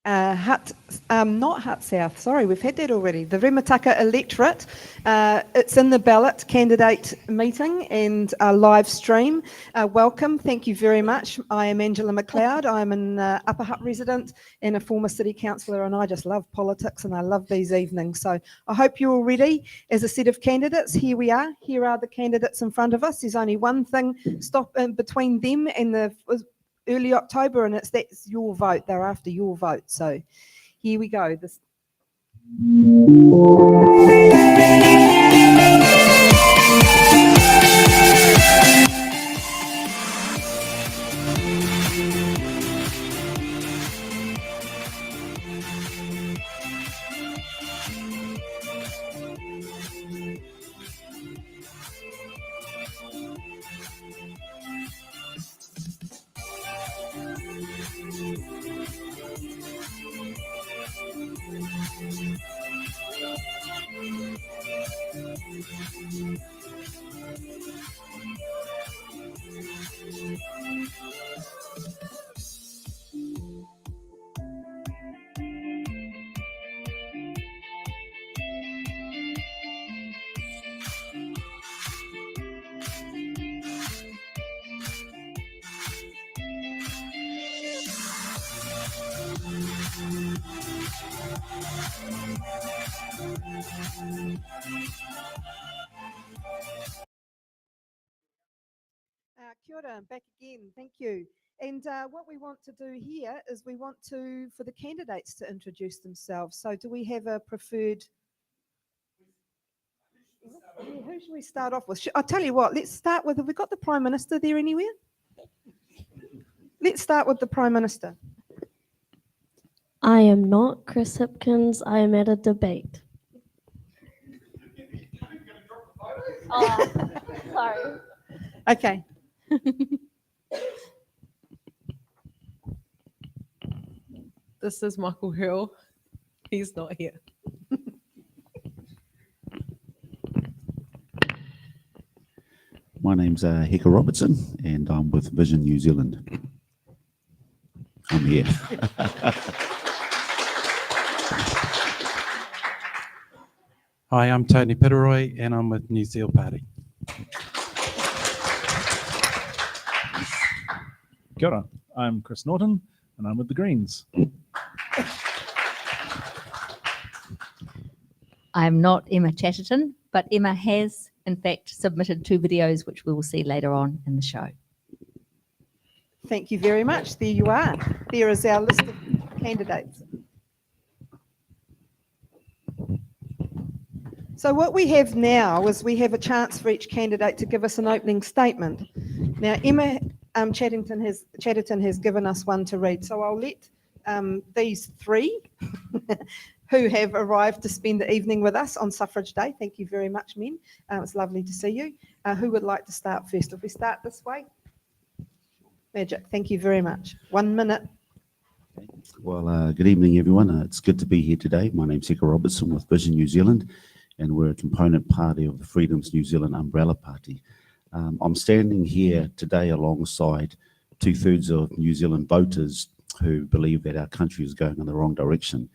not Hutt South, sorry, we've had that already. The Remutaka Electorate. It's in the Ballot candidate meeting and a live stream. Welcome, thank you very much. I am Angela McLeod. I'm an Upper Hutt resident and a former city councillor, and I just love politics and I love these evenings. So I hope you're all ready as a set of candidates. Here we are. Here are the candidates in front of us. There's only one thing between them and the early October, and that's your vote. They're after your vote. So here we go. Kia ora, back again, thank you. And what we want to do here is we want for the candidates to introduce themselves. So do we have a preferred? Who should we start off with? I'll tell you what, let's start with, have we got the Prime Minister there anywhere? Let's start with the Prime Minister. I am not Chris Hipkins. I am at a debate. Oh, sorry. Okay. This is Michael Hill. He's not here. My name's Heka Robertson, and I'm with Vision New Zealand. I'm here. Hi, I'm Tony Pitteroy, and I'm with New Zealand Party. Kia ora, I'm Chris Norton, and I'm with the Greens. I'm not Emma Chatterton, but Emma has, in fact, submitted 2 videos, which we will see later on in the show. Thank you very much. There you are. There is our list of candidates. So what we have now is we have a chance for each candidate to give us an opening statement. Now, Emma Chatterton has given us one to read, so I'll let these 3 who have arrived to spend the evening with us on Suffrage Day. Thank you very much, men. It's lovely to see you. Who would like to start first? If we start this way. Magic, thank you very much. 1 minute. Well, good evening, everyone. It's good to be here today. My name's Heka Robertson with Vision New Zealand, and we're a component party of the Freedoms New Zealand umbrella party. I'm standing here today alongside 2/3 of New Zealand voters who believe that our country is going in the wrong direction.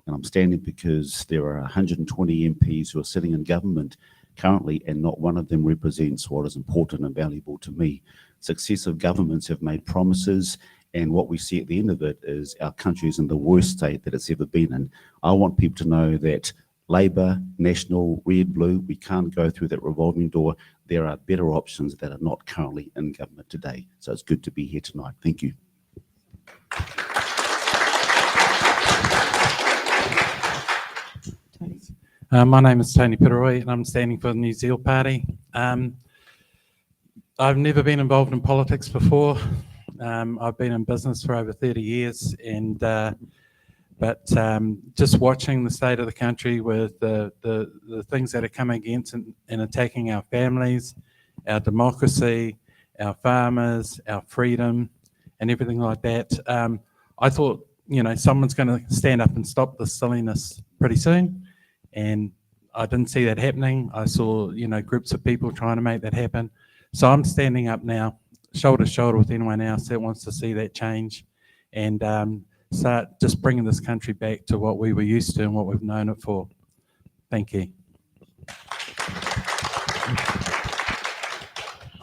And I'm standing because there are 120 MPs who are sitting in government currently, and not one of them represents what is important and valuable to me. Successive governments have made promises, and what we see at the end of it is our country is in the worst state that it's ever been in. I want people to know that Labour, National, Red, Blue, we can't go through that revolving door. There are better options that are not currently in government today. So it's good to be here tonight. Thank you. My name is Tony Pitteroy, and I'm standing for the New Zealand Party. I've never been involved in politics before. I've been in business for over 30 years, and but just watching the state of the country with the things that are coming against and attacking our families, our democracy, our farmers, our freedom, and everything like that, I thought, you know, someone's going to stand up and stop this silliness pretty soon. And I didn't see that happening. I saw, you know, groups of people trying to make that happen. So I'm standing up now, shoulder to shoulder with anyone else that wants to see that change. And start just bringing this country back to what we were used to and what we've known it for. Thank you.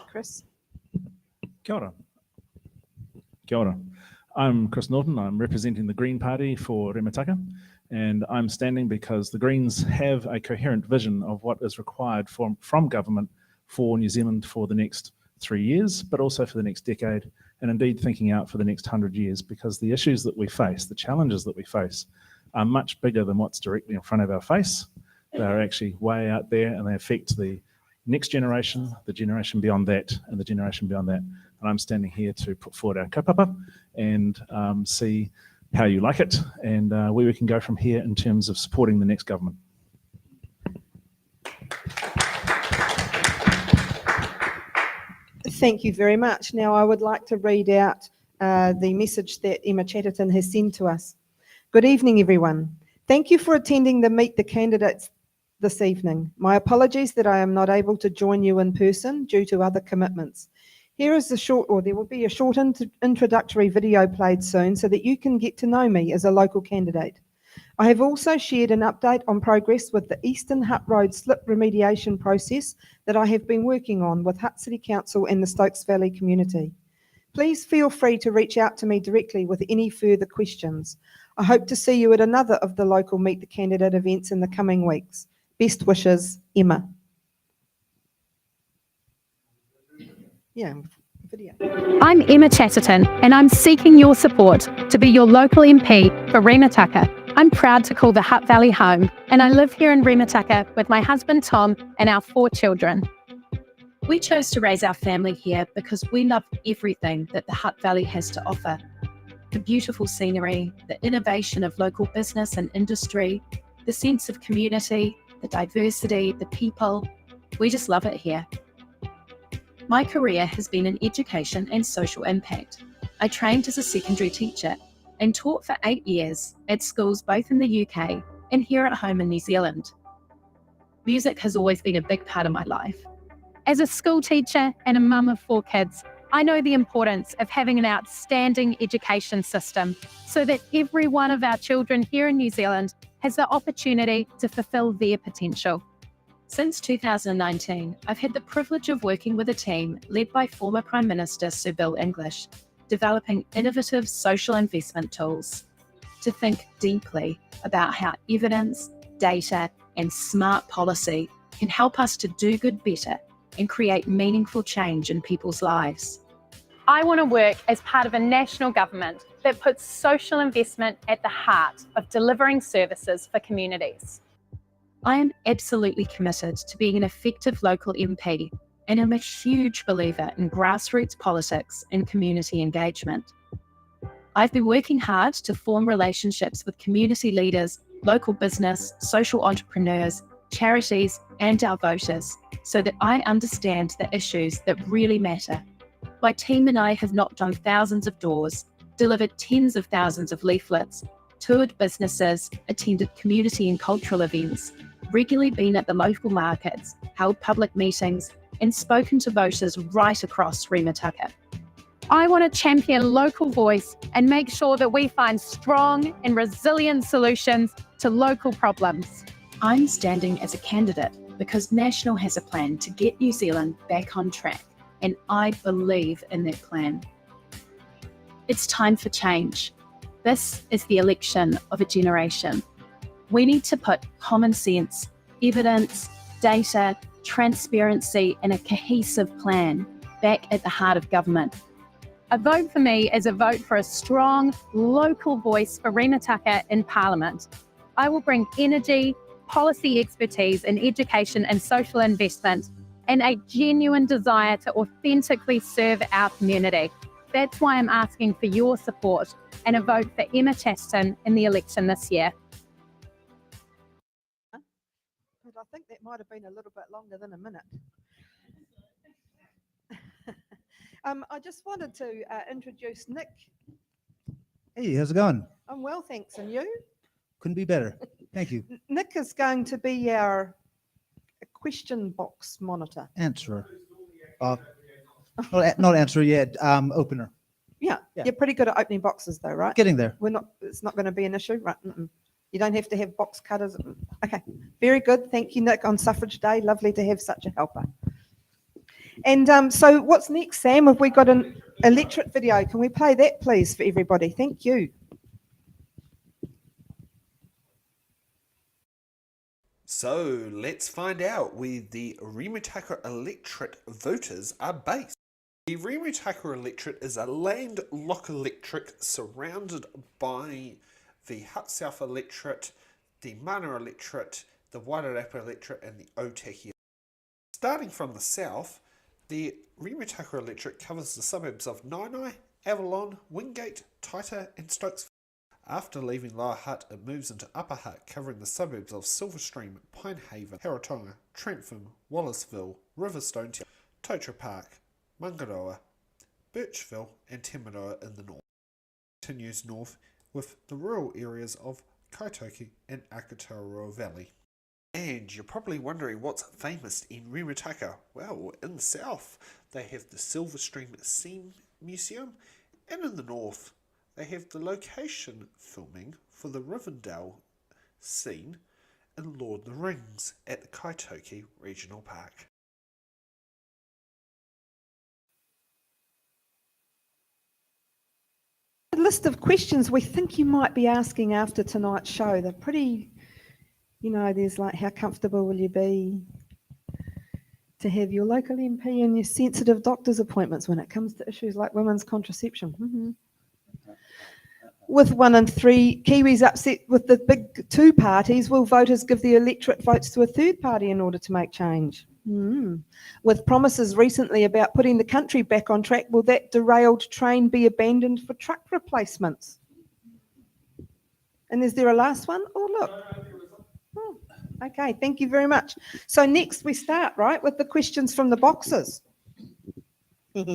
Chris? Kia ora. Kia ora. I'm Chris Norton. I'm representing the Green Party for Remutaka, and I'm standing because the Greens have a coherent vision of what is required from government for New Zealand for the next 3 years, but also for the next decade, and indeed thinking out for the next 100 years, because the issues that we face, the challenges that we face, are much bigger than what's directly in front of our face. They're actually way out there, and they affect the next generation, the generation beyond that, and the generation beyond that. And I'm standing here to put forward our kaupapa and see how you like it and where we can go from here in terms of supporting the next government. Thank you very much. Now I would like to read out the message that Emma Chatterton has sent to us. Good evening, everyone. Thank you for attending the Meet the Candidates this evening. My apologies that I am not able to join you in person due to other commitments. Here is there will be a short introductory video played soon so that you can get to know me as a local candidate. I have also shared an update on progress with the Eastern Hutt Road slip remediation process that I have been working on with Hutt City Council and the Stokes Valley community. Please feel free to reach out to me directly with any further questions. I hope to see you at another of the local Meet the Candidate events in the coming weeks. Best wishes, Emma. Yeah, video. I'm Emma Chatterton, and I'm seeking your support to be your local MP for Remutaka. I'm proud to call the Hutt Valley home, and I live here in Remutaka with my husband Tom and our 4 children. We chose to raise our family here because we love everything that the Hutt Valley has to offer. The beautiful scenery, the innovation of local business and industry, the sense of community, the diversity, the people. We just love it here. My career has been in education and social impact. I trained as a secondary teacher and taught for 8 years at schools both in the UK and here at home in New Zealand. Music has always been a big part of my life. As a school teacher and a mum of 4 kids, I know the importance of having an outstanding education system so that every one of our children here in New Zealand has the opportunity to fulfil their potential. Since 2019, I've had the privilege of working with a team led by former Prime Minister Sir Bill English, developing innovative social investment tools to think deeply about how evidence, data, and smart policy can help us to do good better and create meaningful change in people's lives. I want to work as part of a national government that puts social investment at the heart of delivering services for communities. I am absolutely committed to being an effective local MP, and I'm a huge believer in grassroots politics and community engagement. I've been working hard to form relationships with community leaders, local business, social entrepreneurs, charities, and our voters so that I understand the issues that really matter. My team and I have knocked on thousands of doors, delivered tens of thousands of leaflets, toured businesses, attended community and cultural events, regularly been at the local markets, held public meetings, and spoken to voters right across Remutaka. I want to champion local voice and make sure that we find strong and resilient solutions to local problems. I'm standing as a candidate because National has a plan to get New Zealand back on track, and I believe in that plan. It's time for change. This is the election of a generation. We need to put common sense, evidence, data, transparency, and a cohesive plan back at the heart of government. A vote for me is a vote for a strong local voice for Remutaka in Parliament. I will bring energy, policy expertise in education and social investment, and a genuine desire to authentically serve our community. That's why I'm asking for your support and a vote for Emma Chatterton in the election this year. But I think that might have been a little bit longer than a minute. I just wanted to introduce Nick. Hey, how's it going? I'm well, thanks. And you? Couldn't be better. Thank you. Nick is going to be our question box monitor. Answerer. Not answerer yet. Opener. Yeah, Yeah. you're pretty good at opening boxes though, right? Getting there. It's not going to be an issue, right? You don't have to have box cutters. Okay, very good. Thank you, Nick, on Suffrage Day. Lovely to have such a helper. And so what's next, Sam? Have we got an electorate video? Can we play that, please, for everybody? Thank you. So let's find out where the Remutaka Electorate voters are based. The Remutaka Electorate is a landlocked electorate surrounded by the Hutt South Electorate, the Mana Electorate, the Wairarapa Electorate and the Otaki. Starting from the south, the Remutaka Electorate covers the suburbs of Nainai, Avalon, Wingate, Taita and Stokesville. After leaving Lower Hutt, it moves into Upper Hutt, covering the suburbs of Silverstream, Pinehaven, Haratonga, Trentham, Wallaceville, Riverstone, Totra Park, Mangaroa, Birchville and Temaroa in the north. It continues north with the rural areas of Kaitoki and Akatarua Valley. And you're probably wondering what's famous in Remutaka. Well, in the south they have the Silverstream Steam Museum, and in the north they have the location filming for the Rivendell scene in Lord of the Rings at the Kaitoki Regional Park. A list of questions we think you might be asking after tonight's show. They're pretty, there's like, how comfortable will you be to have your local MP and your sensitive doctor's appointments when it comes to issues like women's contraception? With 1 in 3 Kiwis upset with the big two parties, will voters give the electorate votes to a third party in order to make change? With promises recently about putting the country back on track, will that derailed train be abandoned for truck replacements? And is there a last one? Oh, look. Oh, okay, thank you very much. So next we start, right, with the questions from the boxes. Here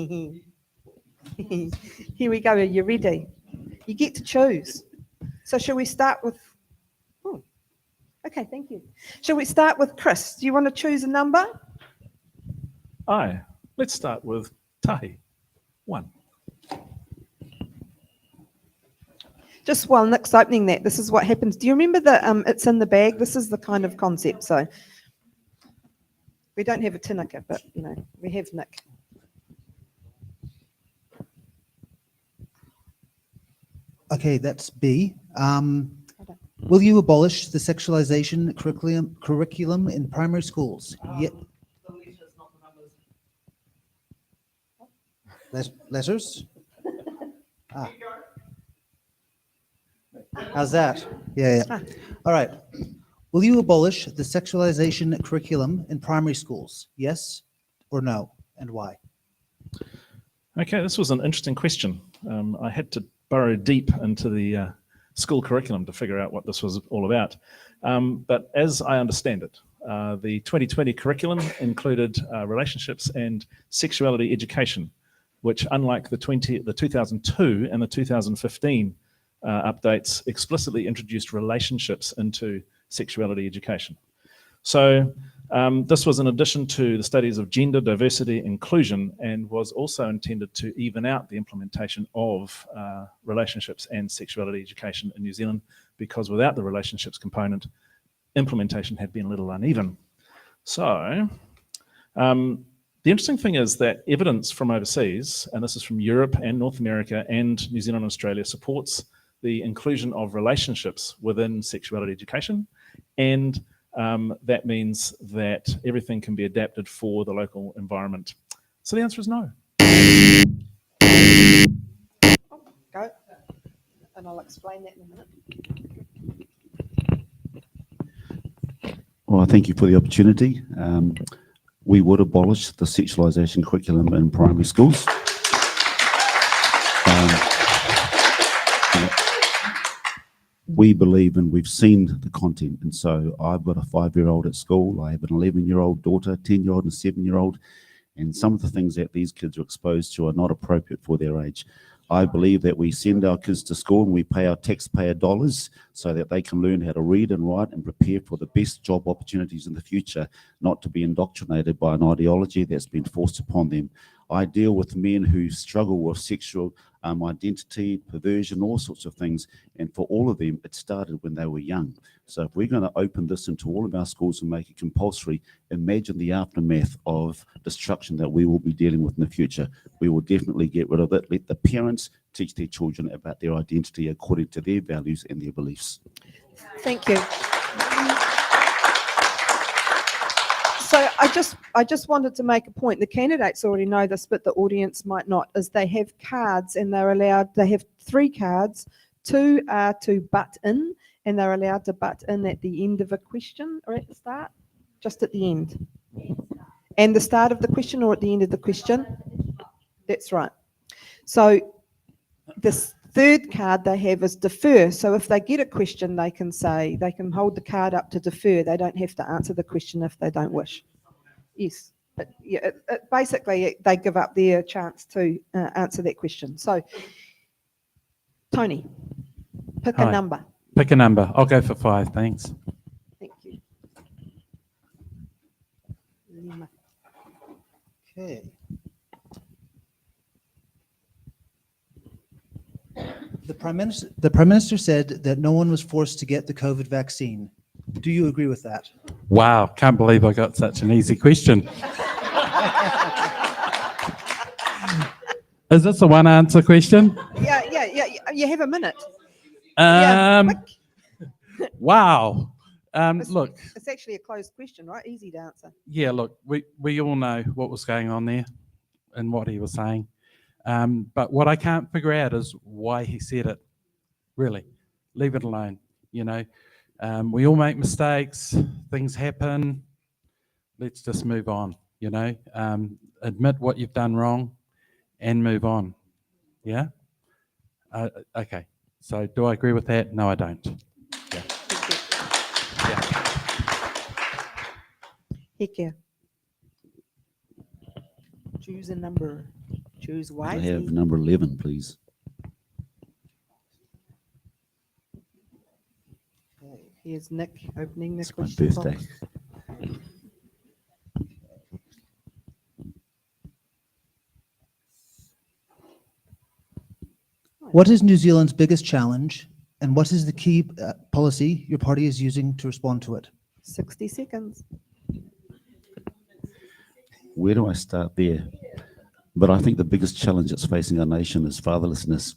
we go. Are you ready? You get to choose. So shall we start with... Oh, okay, thank you. Shall we start with Chris? Do you want to choose a number? Aye. Let's start with Tahi. 1. Just while Nick's opening that, this is what happens. Do you remember the it's in the bag? This is the kind of concept. So we don't have a tinnicker, but, we have Nick. Okay, that's B. Will you abolish the sexualization curriculum in primary schools? Letters? How's that? Yeah. All right. Will you abolish the sexualization curriculum in primary schools? Yes or no, and why? Okay, this was an interesting question. I had to burrow deep into the school curriculum to figure out what this was all about. But as I understand it, the 2020 curriculum included relationships and sexuality education, which, unlike the 2002 and the 2015 updates, explicitly introduced relationships into sexuality education. So this was in addition to the studies of gender, diversity, inclusion, and was also intended to even out the implementation of relationships and sexuality education in New Zealand, because without the relationships component, implementation had been a little uneven. So the interesting thing is that evidence from overseas, and this is from Europe and North America and New Zealand and Australia, supports the inclusion of relationships within sexuality education, and that means that everything can be adapted for the local environment. So the answer is no. Go. And I'll explain that in a minute. Well, thank you for the opportunity. We would abolish the sexualisation curriculum in primary schools. We believe, and we've seen the content, and so I've got a 5-year-old at school, I have an 11-year-old daughter, 10-year-old and 7-year-old, and some of the things that these kids are exposed to are not appropriate for their age. I believe that we send our kids to school and we pay our taxpayer dollars so that they can learn how to read and write and prepare for the best job opportunities in the future, not to be indoctrinated by an ideology that's been forced upon them. I deal with men who struggle with sexual identity, perversion, all sorts of things. And for all of them, it started when they were young. So if we're going to open this into all of our schools and make it compulsory, imagine the aftermath of destruction that we will be dealing with in the future. We will definitely get rid of it. Let the parents teach their children about their identity according to their values and their beliefs. Thank you. So I just wanted to make a point. The candidates already know this, but the audience might not, is they have cards and they have 3 cards. 2 are to butt in, and they're allowed to butt in at the end of a question or at the start, just at the end. And the start of the question or at the end of the question? That's right. So this 3rd card they have is defer. So if they get a question, they can hold the card up to defer. They don't have to answer the question if they don't wish. Yes. But yeah, basically, they give up their chance to answer that question. So, Tony, pick a Hi. number. Pick a number. I'll go for 5, thanks. Thank you. Okay. The Prime Minister said that no one was forced to get the COVID vaccine. Do you agree with that? Wow, can't believe I got such an easy question. Is this a one answer question? Yeah. You have a minute. Wow. Look, It's actually a closed question, right? Easy to answer. yeah, look, we all know what was going on there and what he was saying. But what I can't figure out is why he said it. Really, leave it alone. You know, we all make mistakes. Things happen. Let's just move on. You know, admit what you've done wrong and move on. Yeah. Okay. So, do I agree with that? No, I don't. Yeah. Heck yeah. Choose a number. Choose I wisely. have number 11, please. Okay, here's Nick opening the It's my question birthday. box. What is New Zealand's biggest challenge, and what is the key policy your party is using to respond to it? 60 seconds. Where do I start there? But I think the biggest challenge that's facing our nation is fatherlessness.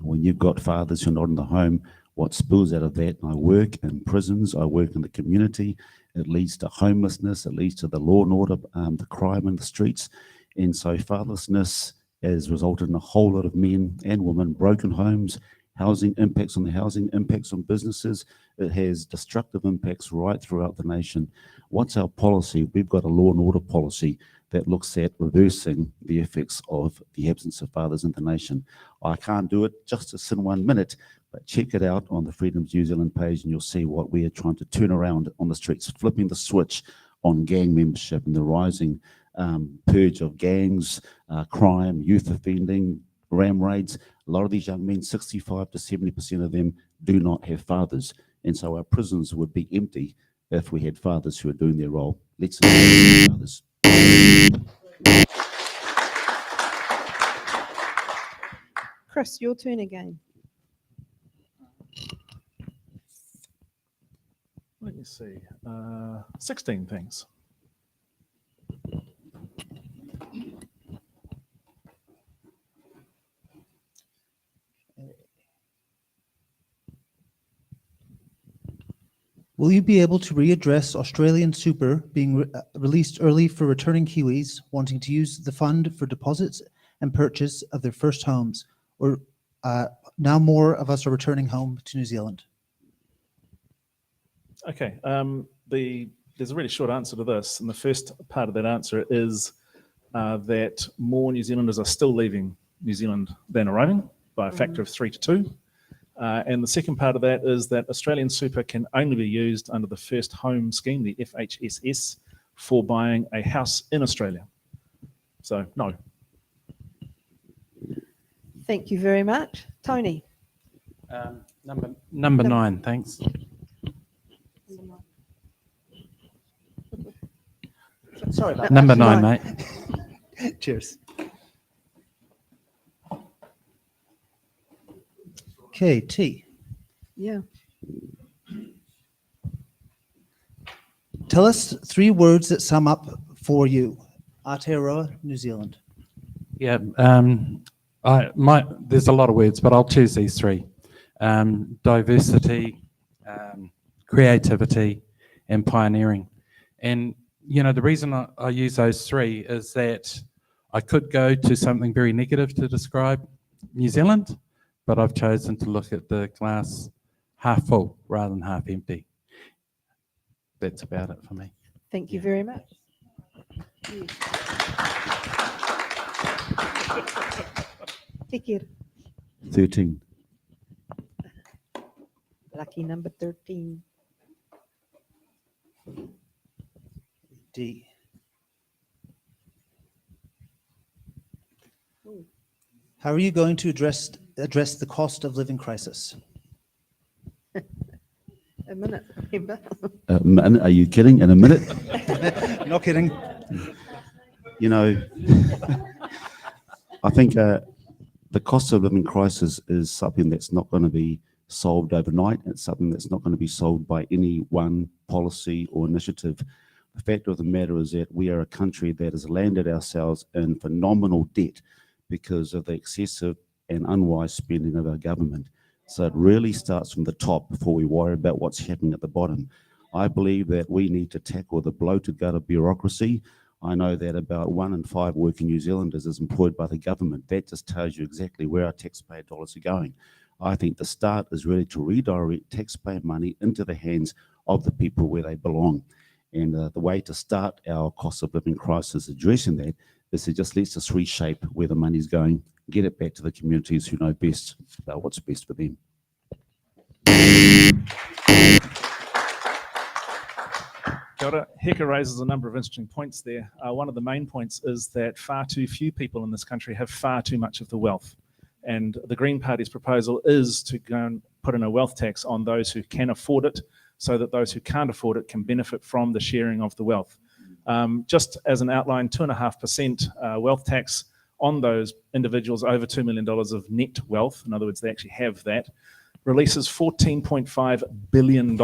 When you've got fathers who are not in the home, what spills out of that? I work in prisons, I work in the community. It leads to homelessness, it leads to the law and order, the crime in the streets. And so fatherlessness has resulted in a whole lot of men and women, broken homes, housing impacts on the housing, impacts on businesses. It has destructive impacts right throughout the nation. What's our policy? We've got a law and order policy that looks at reversing the effects of the absence of fathers in the nation. I can't do it justice in 1 minute, but check it out on the Freedoms New Zealand page and you'll see what we are trying to turn around on the streets, flipping the switch on gang membership and the rising purge of gangs, crime, youth offending, ram raids. A lot of these young men, 65 to 70% of them do not have fathers. And so our prisons would be empty if we had fathers who are doing their role. Let's empower fathers. Chris, your turn again. Let me see. 16 things. Will you be able to readdress Australian super being released early for returning Kiwis wanting to use the fund for deposits and purchase of their first homes? Or now more of us are returning home to New Zealand? Okay. There's a really short answer to this. And the first part of that answer is that more New Zealanders are still leaving New Zealand than arriving by a factor of 3 to 2. And the second part of that is that Australian super can only be used under the first home scheme, the FHSS, for buying a house in Australia. So, no. Thank you very much. Tony. Number 9, thanks. Sorry about Number that. 9, mate. Cheers. Okay, T. Yeah. Tell us 3 words that sum up for you. Aotearoa, New Zealand. Yeah, there's a lot of words, but I'll choose these 3. Diversity, creativity, and pioneering. And, the reason I use those 3 is that I could go to something very negative to describe New Zealand, but I've chosen to look at the glass half full rather than half empty. That's about it for me. Thank you very much. Te 13. Lucky number 13. D. How are you going to address the cost of living crisis? A minute, remember? Are you kidding? In a minute? Not kidding. I think the cost of living crisis is something that's not going to be solved overnight. It's something that's not going to be solved by any one policy or initiative. The fact of the matter is that we are a country that has landed ourselves in phenomenal debt because of the excessive and unwise spending of our government. So it really starts from the top before we worry about what's happening at the bottom. I believe that we need to tackle the bloated gut of bureaucracy. I know that about 1 in 5 working New Zealanders is employed by the government. That just tells you exactly where our taxpayer dollars are going. I think the start is really to redirect taxpayer money into the hands of the people where they belong. And the way to start our cost of living crisis addressing that is to just let's just reshape where the money's going, get it back to the communities who know best about what's best for them. Kia ora. Heka raises a number of interesting points there. One of the main points is that far too few people in this country have far too much of the wealth. And the Green Party's proposal is to go and put in a wealth tax on those who can afford it, so that those who can't afford it can benefit from the sharing of the wealth. Just as an outline, 2.5% wealth tax on those individuals over $2 million of net wealth, in other words, they actually have that, releases $14.5 billion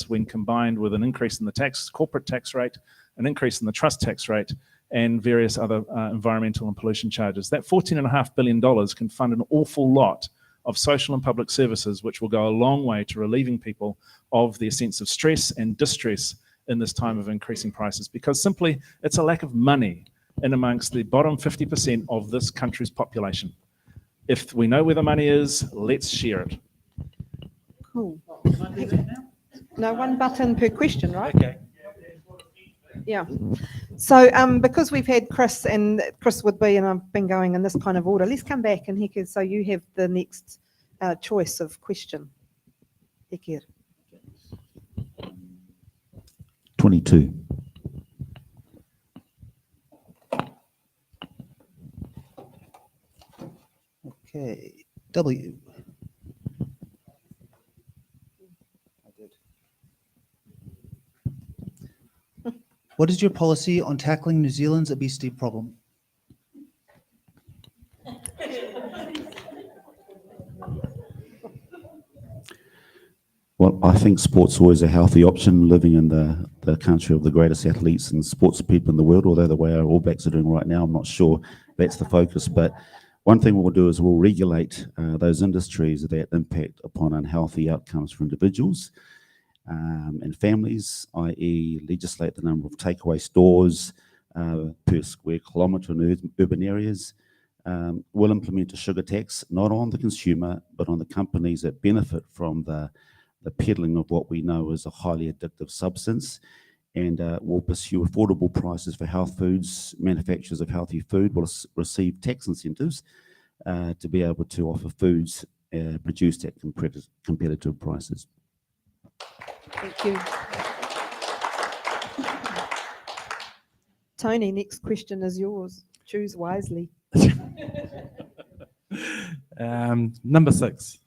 when combined with an increase in the corporate tax rate, an increase in the trust tax rate, and various other environmental and pollution charges. That $14.5 billion can fund an awful lot of social and public services, which will go a long way to relieving people of their sense of stress and distress in this time of increasing prices, because simply it's a lack of money in amongst the bottom 50% of this country's population. If we know where the money is, let's share it. Cool. No, 1 button per question, right? Okay. Yeah. So because we've had Chris, and Chris would be, and I've been going in this kind of order, let's come back and Heke, so you have the next choice of question. Heke. 22. Okay, W. What is your policy on tackling New Zealand's obesity problem? Well, I think sport's always a healthy option, living in the country of the greatest athletes and sports people in the world, although the way our All Blacks are doing right now, I'm not sure that's the focus. But one thing we'll do is we'll regulate those industries that impact upon unhealthy outcomes for individuals and families, i.e. legislate the number of takeaway stores per square kilometre in urban areas. We'll implement a sugar tax, not on the consumer, but on the companies that benefit from the peddling of what we know is a highly addictive substance. And we'll pursue affordable prices for health foods. Manufacturers of healthy food will receive tax incentives to be able to offer foods produced at competitive prices. Thank you. Tony, next question is yours. Choose wisely. Number 6.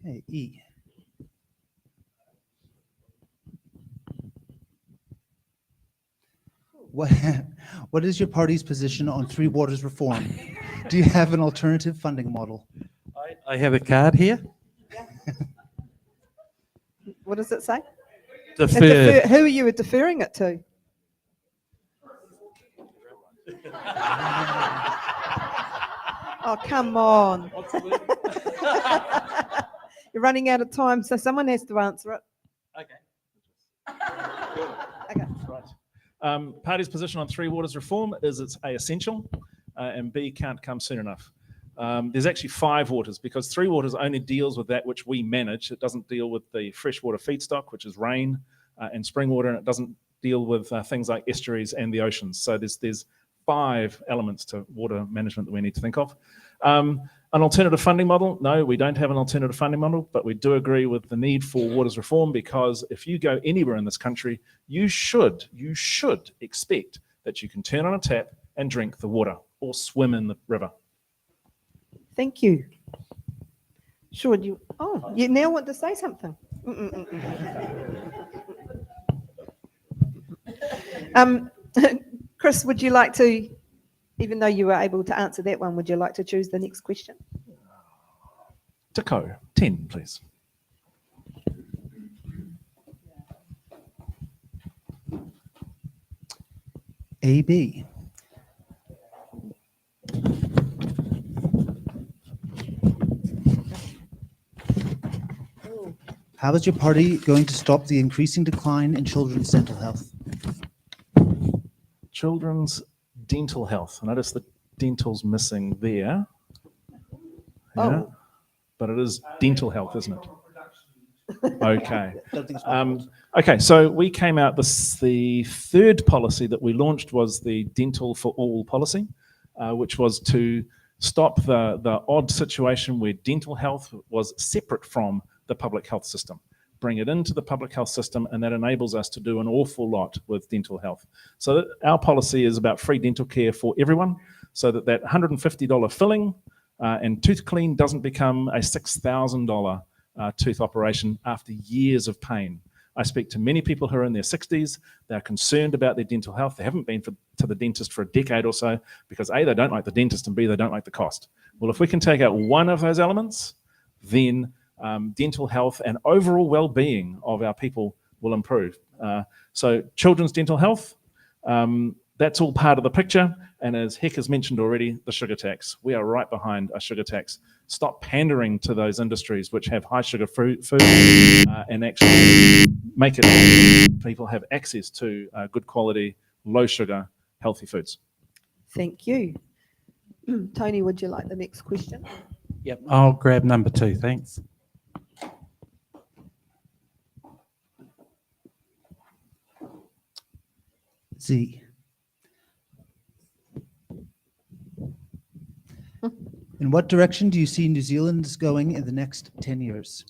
Okay, E. What is your party's position on Three Waters reform? Do you have an alternative funding model? I have a card here. What does it say? Deferred. Who are you deferring it to? Oh, come on. You're running out of time, so someone has to answer it. Okay. Party's position on Three Waters reform is it's A, essential, and B, can't come soon enough. There's actually 5 waters because Three Waters only deals with that which we manage. It doesn't deal with the freshwater feedstock, which is rain and spring water, and it doesn't deal with things like estuaries and the oceans. So there's 5 elements to water management that we need to think of. An alternative funding model? No, we don't have an alternative funding model, but we do agree with the need for waters reform because if you go anywhere in this country, you should expect that you can turn on a tap and drink the water or swim in the river. Thank you. Sure, you now want to say something. Chris, would you like to, even though you were able to answer that one, would you like to choose the next question? Taco, 10, please. AB. How is your party going to stop the increasing decline in children's dental health? Children's dental health. I notice the dental's missing there. Yeah. Oh. But it is dental health, isn't it? Okay. Don't think it's Okay, so we came out, the third policy that we launched was the Dental for All policy, which was to stop the odd situation where dental health was separate from the public health system, bring it into the public health system, and that enables us to do an awful lot with dental health. So our policy is about free dental care for everyone, so that $150 filling and tooth clean doesn't become a $6,000 tooth operation after years of pain. I speak to many people who are in their 60s. They're concerned about their dental health. They haven't been to the dentist for a decade or so because A, they don't like the dentist, and B, they don't like the cost. Well, if we can take out one of those elements, then dental health and overall well-being of our people will improve. So children's dental health, that's all part of the picture. And as Heck has mentioned already, the sugar tax. We are right behind a sugar tax. Stop pandering to those industries which have high sugar food and actually make it people have access to good quality, low sugar, healthy foods. Thank you. Tony, would you like the next question? Yep, I'll grab number 2, thanks. Z. In what direction do you see New Zealand going in the next 10 years?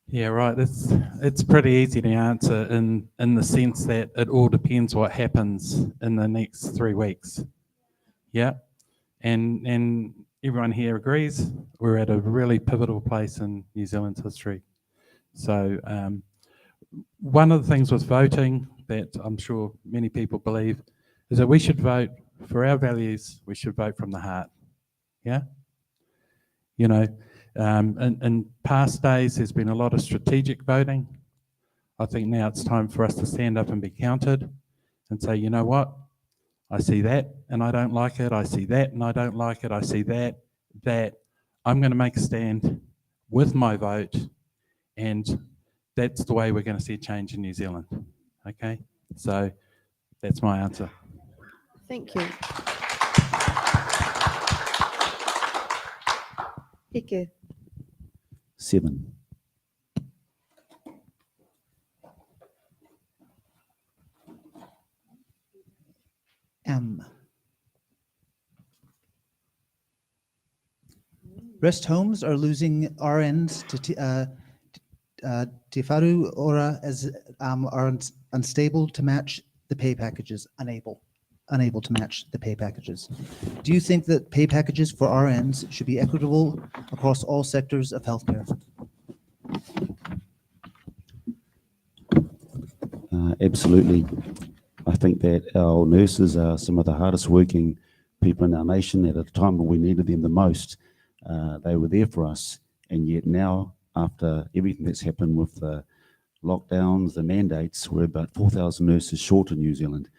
Yeah, right. It's pretty easy to answer in the sense that it all depends what happens in the next 3 weeks. Yeah, and everyone here agrees we're at a really pivotal place in New Zealand's history. So one of the things with voting that I'm sure many people believe is that we should vote for our values. We should vote from the heart. Yeah, you know, in past days there's been a lot of strategic voting. I think now it's time for us to stand up and be counted and say, you know what, I see that and I don't like it. I see that and I don't like it. I see that. I'm going to make a stand with my vote, and that's the way we're going to see a change in New Zealand. Okay, so that's my answer. Thank you. Heke. 7. M. Rest homes are losing RNs to Te Wharu Ora as are unstable to match the pay packages, unable to match the pay packages. Do you think that pay packages for RNs should be equitable across all sectors of healthcare? Absolutely. I think that our nurses are some of the hardest working people in our nation. At a time when we needed them the most, they were there for us. And yet now, after everything that's happened with the lockdowns, the mandates, we're about 4,000 nurses short in New Zealand.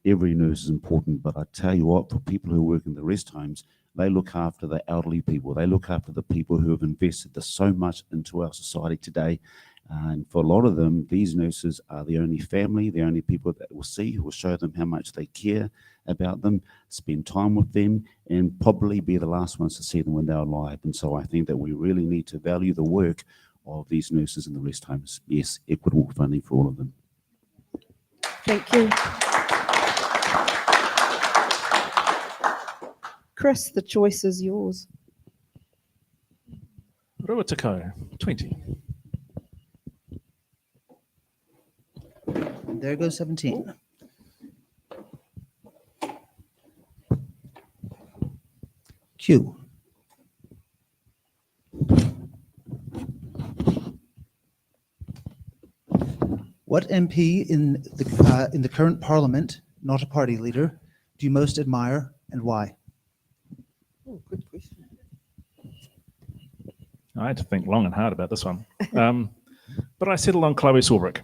Every nurse is important, but I tell you what, for people who work in the rest homes, they look after the elderly people. They look after the people who have invested so much into our society today. And for a lot of them, these nurses are the only family, the only people that will see, who will show them how much they care about them, spend time with them, and probably be the last ones to see them when they're alive. And so I think that we really need to value the work of these nurses in the rest homes. Yes, equitable funding for all of them. Thank you. Chris, the choice is yours. Remutaka, 20. And there goes 17. Q. What MP in the current Parliament, not a party leader, do you most admire and why? Oh, good question. I had to think long and hard about this one. But I settled on Chloe Swarbrick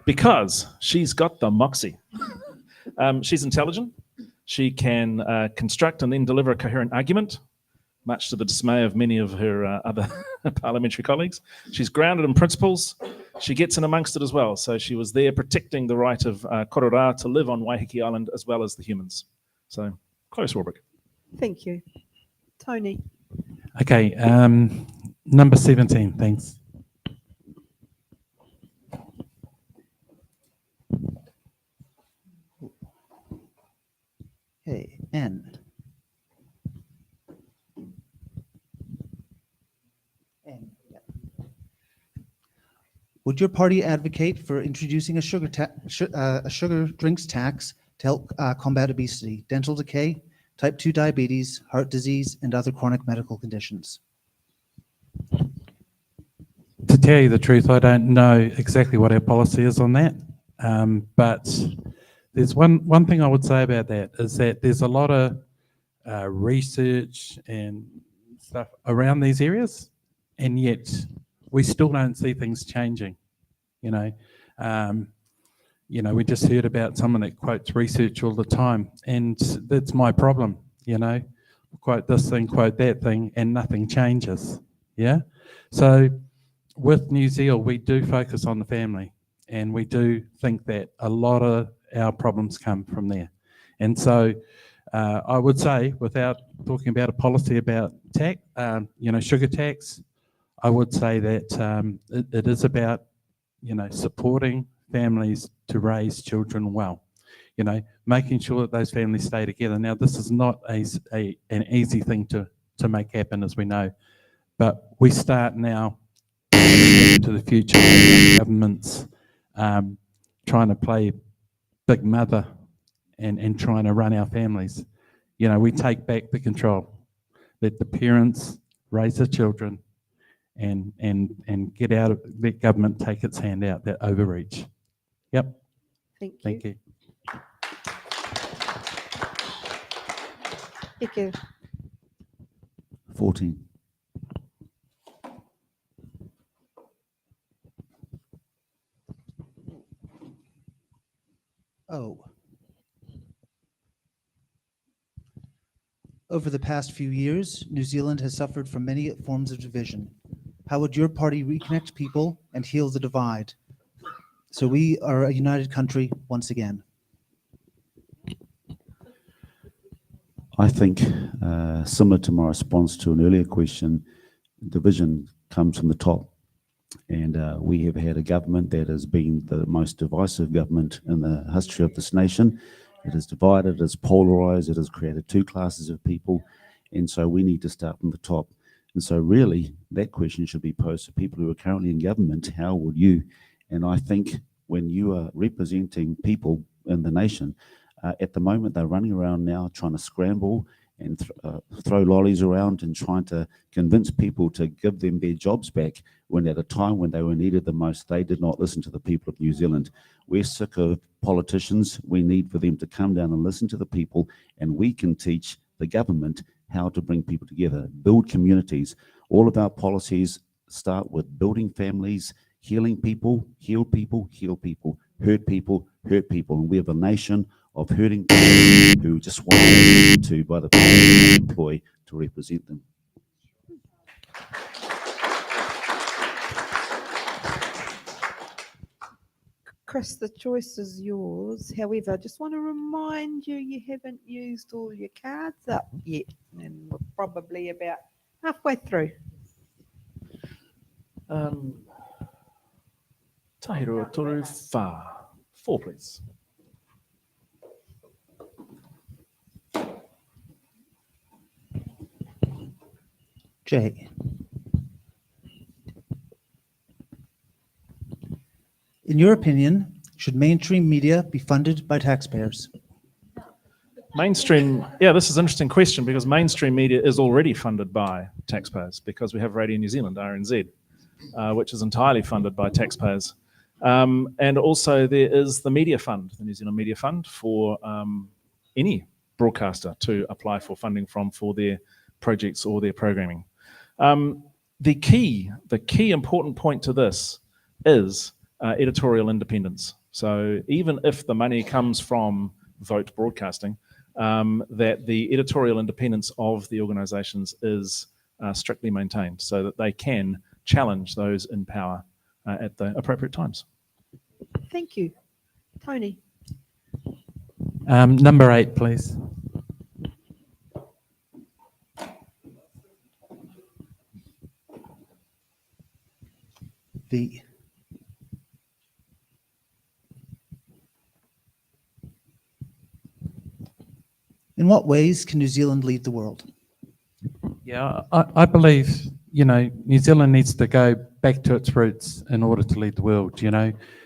because she's got the moxie. She's intelligent. She can construct and then deliver a coherent argument, much to the dismay of many of her other parliamentary colleagues. She's grounded in principles. She gets in amongst it as well. So she was there protecting the right of Korora to live on Waiheke Island as well as the humans. So, Chloe Swarbrick. Thank you. Tony. Okay, number 17, thanks. Okay, N. N, yeah. Would your party advocate for introducing a sugar drinks tax to help combat obesity, dental decay, type 2 diabetes, heart disease, and other chronic medical conditions? To tell you the truth, I don't know exactly what our policy is on that, but there's one thing I would say about that is that there's a lot of research and stuff around these areas, and yet we still don't see things changing. You know, we just heard about someone that quotes research all the time, and that's my problem. You know, quote this thing, quote that thing, and nothing changes. Yeah, so with New Zealand, we do focus on the family, and we do think that a lot of our problems come from there. And so I would say, without talking about a policy about tax, sugar tax, I would say that it is about, supporting families to raise children well, making sure that those families stay together. Now, this is not an easy thing to make happen, as we know, but we start now into the future. Governments trying to play big mother and trying to run our families. We take back the control. Let the parents raise the children and get out of, let government take its hand out, that overreach. Yep. Thank you. Ike. 14. O. Over the past few years, New Zealand has suffered from many forms of division. How would your party reconnect people and heal the divide so we are a united country once again? I think, similar to my response to an earlier question, division comes from the top. And we have had a government that has been the most divisive government in the history of this nation. It has divided, it has polarized, it has created two classes of people. And so we need to start from the top. And so really, that question should be posed to people who are currently in government. How would you? And I think when you are representing people in the nation, at the moment they're running around now trying to scramble and throw lollies around and trying to convince people to give them their jobs back when at a time when they were needed the most, they did not listen to the people of New Zealand. We're sick of politicians. We need for them to come down and listen to the people, and we can teach the government how to bring people together, build communities. All of our policies start with building families, healing people, heal people, heal people, hurt people, hurt people. And we have a nation of hurting people who just want to be listened to by the people they employ to represent them. Chris, the choice is yours. However, I just want to remind you, you haven't used all your cards up yet, and we're probably about halfway through. Tahiro Toru Wha. 4, please. Jay. In your opinion, should mainstream media be funded by taxpayers? Mainstream, yeah, this is an interesting question because mainstream media is already funded by taxpayers because we have Radio New Zealand, RNZ, which is entirely funded by taxpayers. And also there is the Media Fund, the New Zealand Media Fund, for any broadcaster to apply for funding from for their projects or their programming. The key important point to this is editorial independence. So even if the money comes from Vote Broadcasting, that the editorial independence of the organisations is strictly maintained so that they can challenge those in power at the appropriate times. Thank you. Tony. Number 8, please. V. In what ways can New Zealand lead the world? Yeah, I believe, New Zealand needs to go back to its roots in order to lead the world.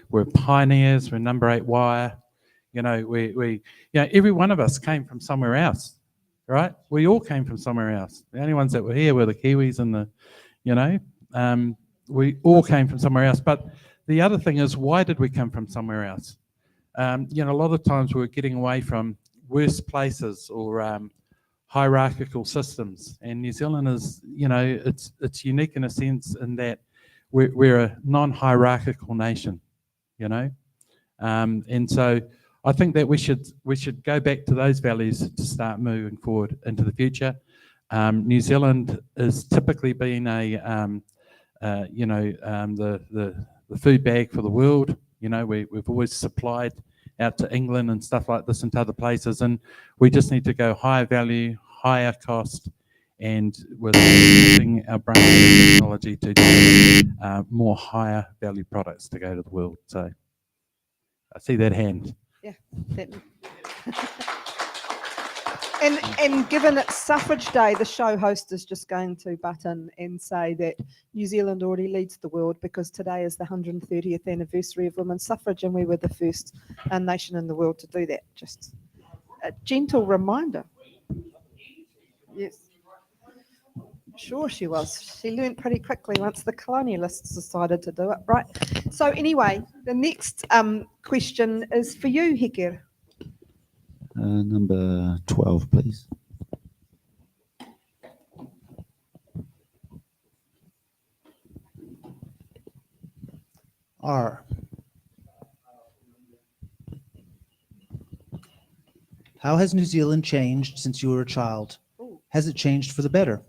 We're pioneers, we're number 8 wire. Every one of us came from somewhere else, right? We all came from somewhere else. The only ones that were here were the Kiwis and we all came from somewhere else. But the other thing is, why did we come from somewhere else? A lot of times we were getting away from worse places or hierarchical systems, and New Zealand is, it's unique in a sense in that we're a non-hierarchical nation, and so I think that we should go back to those values to start moving forward into the future. New Zealand has typically been the food bag for the world. We've always supplied out to England and stuff like this and to other places, and we just need to go higher value, higher cost, and with using our brain and technology to do more higher value products to go to the world. So I see that hand. Yeah. And given it's Suffrage Day, the show host is just going to butt in and say that New Zealand already leads the world because today is the 130th anniversary of women's suffrage, and we were the first nation in the world to do that. Just a gentle reminder. Yes. Sure she was. She learned pretty quickly once the colonialists decided to do it, right? So anyway, the next question is for you, Heker. Number 12, please. R. How has New Zealand changed since you were a child? Has it changed for the better?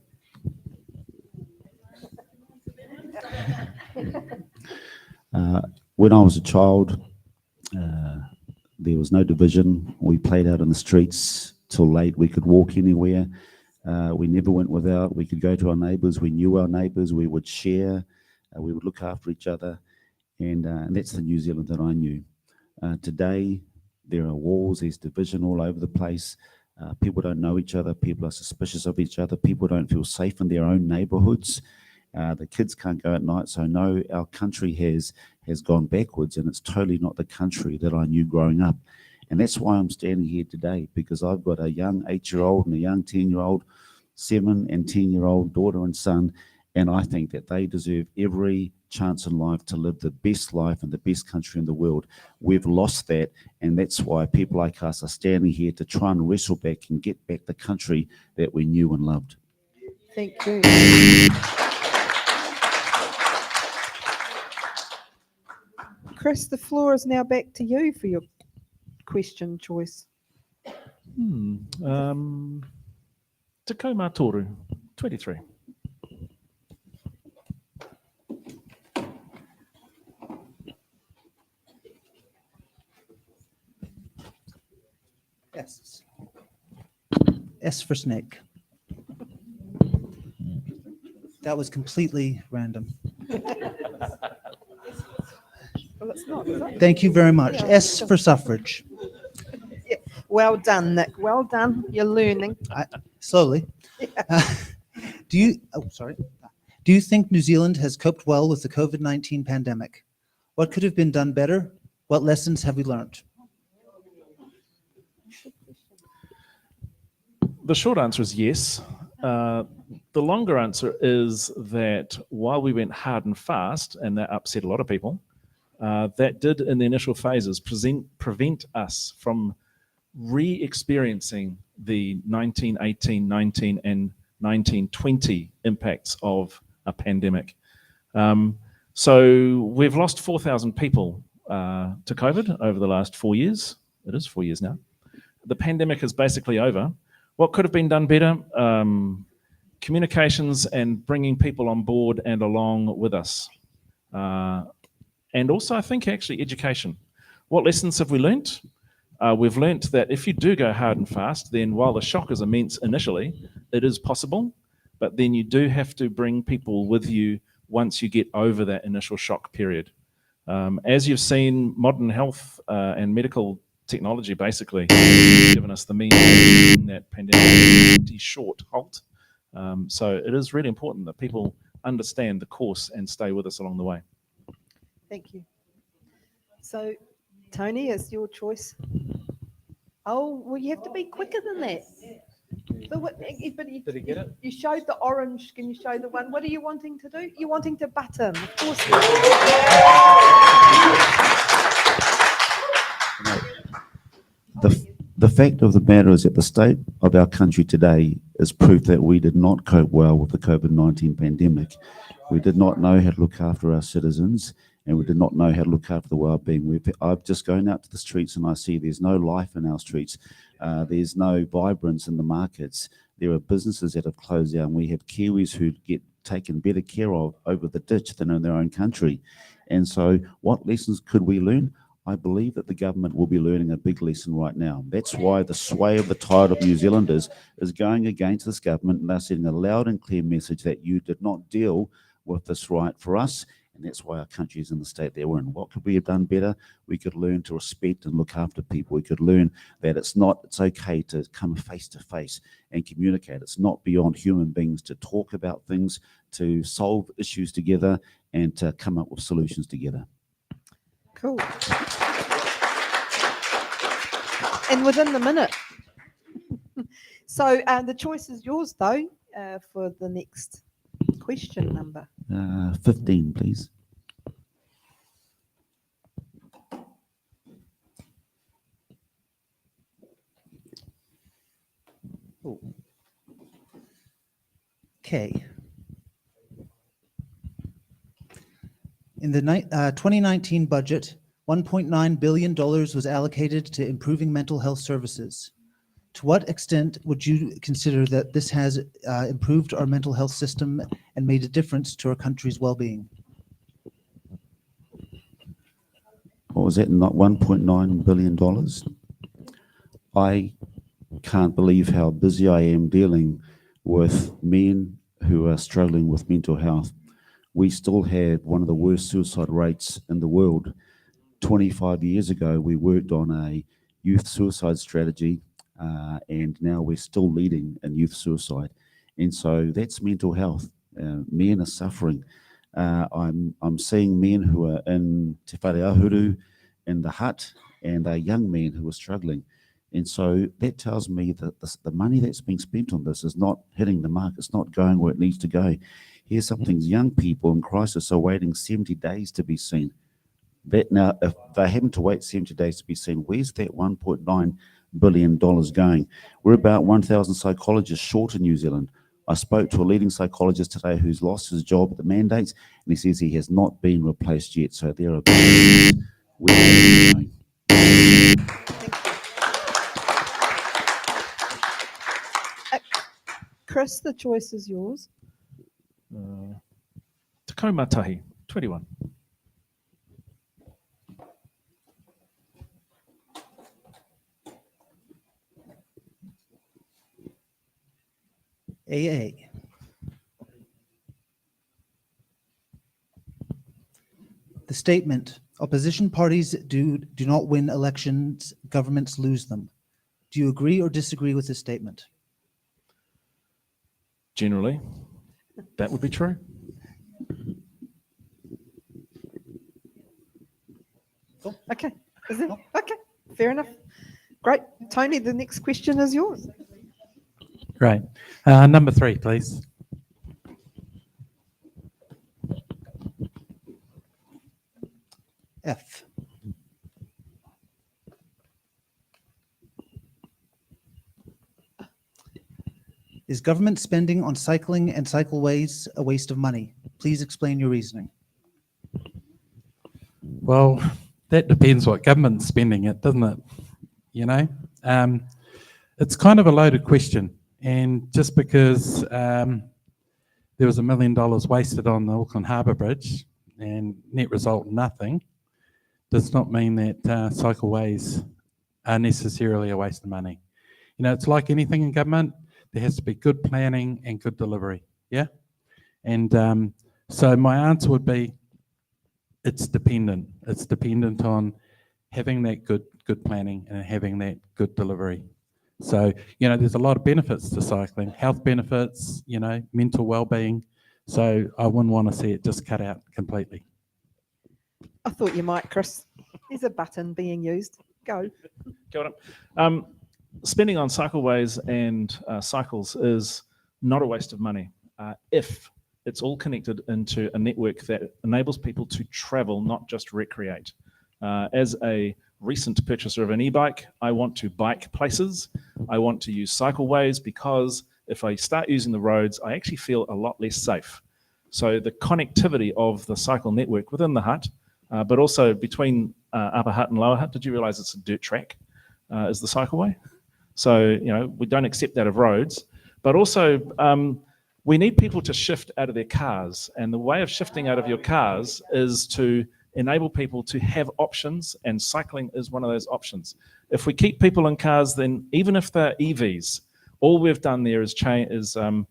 When I was a child, there was no division. We played out in the streets till late. We could walk anywhere. We never went without. We could go to our neighbours. We knew our neighbours. We would share. We would look after each other. And that's the New Zealand that I knew. Today, there are wars. There's division all over the place. People don't know each other. People are suspicious of each other. People don't feel safe in their own neighbourhoods. The kids can't go at night. So no, our country has gone backwards, and it's totally not the country that I knew growing up. And that's why I'm standing here today, because I've got a young 8-year-old and a young 10-year-old, 7 and 10-year-old daughter and son, and I think that they deserve every chance in life to live the best life in the best country in the world. We've lost that, and that's why people like us are standing here to try and wrestle back and get back the country that we knew and loved. Thank you. Chris, the floor is now back to you for your question choice. Tacoma Toru, 23. Yes. S for snake. That was completely random. Well, it's not, is it? Thank you very much. Yeah. S for suffrage. Yeah. Well done, Nick. Well done. You're learning. Slowly. Do you think New Zealand has coped well with the COVID-19 pandemic? What could have been done better? What lessons have we learned? The short answer is yes. The longer answer is that while we went hard and fast, and that upset a lot of people, that did in the initial phases prevent us from re-experiencing the 1918, 19 and 1920 impacts of a pandemic. So we've lost 4,000 people to COVID over the last 4 years. It is 4 years now. The pandemic is basically over. What could have been done better? Communications and bringing people on board and along with us. And also, I think, actually, education. What lessons have we learnt? We've learnt that if you do go hard and fast, then while the shock is immense initially, it is possible, but then you do have to bring people with you once you get over that initial shock period. As you've seen, modern health and medical technology basically has given us the means in that pandemic pretty short halt. So it is really important that people understand the course and stay with us along the way. Thank you. So, Tony, it's your choice. Oh, well, you have to be quicker than that. Did he get it? You showed the orange. Can you show the one? What are you wanting to do? You're wanting to butt him, of course. The fact of the matter is that the state of our country today is proof that we did not cope well with the COVID-19 pandemic. We did not know how to look after our citizens, and we did not know how to look after the well-being. I've just gone out to the streets and I see there's no life in our streets. There's no vibrance in the markets. There are businesses that have closed down. We have Kiwis who get taken better care of over the ditch than in their own country. And so what lessons could we learn? I believe that the government will be learning a big lesson right now. That's why the sway of the tide of New Zealanders is going against this government, and they're sending a loud and clear message that you did not deal with this right for us, and that's why our country is in the state that we're in. What could we have done better? We could learn to respect and look after people. We could learn that it's okay to come face to face and communicate. It's not beyond human beings to talk about things, to solve issues together, and to come up with solutions together. Cool. And within the minute. So the choice is yours, though, for the next question number. 15, please. Okay. In the 2019 budget, $1.9 billion was allocated to improving mental health services. To what extent would you consider that this has improved our mental health system and made a difference to our country's well-being? What was that, not $1.9 billion? I can't believe how busy I am dealing with men who are struggling with mental health. We still have one of the worst suicide rates in the world. 25 years ago, we worked on a youth suicide strategy, and now we're still leading in youth suicide. And so that's mental health. Men are suffering. I'm seeing men who are in Te Whare Ahuru, in the hut, and a young man who was struggling. And so that tells me that the money that's being spent on this is not hitting the mark. It's not going where it needs to go. Here's something: young people in crisis are waiting 70 days to be seen. That now, if they're having to wait 70 days to be seen, where's that $1.9 billion going? We're about 1,000 psychologists short in New Zealand. I spoke to a leading psychologist today who's lost his job at the mandates, and he says he has not been replaced yet. So there are billions. Where are they going? Chris, the choice is yours. Tacoma Tahi, 21. AA. The statement, opposition parties do not win elections, governments lose them. Do you agree or disagree with this statement? Generally, that would be true. Okay. Is it? Okay. Fair enough. Great. Tony, the next question is yours. Great. Number 3, please. F. Is government spending on cycling and cycleways a waste of money? Please explain your reasoning. Well, that depends what government's spending it, doesn't it? You know, it's kind of a loaded question. And just because there was $1 million wasted on the Auckland Harbour Bridge and net result nothing, does not mean that cycleways are necessarily a waste of money. You know, it's like anything in government. There has to be good planning and good delivery, yeah? And so my answer would be, it's dependent. It's dependent on having that good planning and having that good delivery. So, you know, there's a lot of benefits to cycling, health benefits, you know, mental well-being. So I wouldn't want to see it just cut out completely. I thought you might, Chris. There's a button being used. Go. Kia ora. Spending on cycleways and cycles is not a waste of money if it's all connected into a network that enables people to travel, not just recreate. As a recent purchaser of an e-bike, I want to bike places. I want to use cycleways because if I start using the roads, I actually feel a lot less safe. So the connectivity of the cycle network within the hut, but also between Upper Hut and Lower Hut, did you realize it's a dirt track, is the cycleway? So, you know, we don't accept that of roads, but also we need people to shift out of their cars. And the way of shifting out of your cars is to enable people to have options, and cycling is one of those options. If we keep people in cars, then even if they're EVs, all we've done there is deal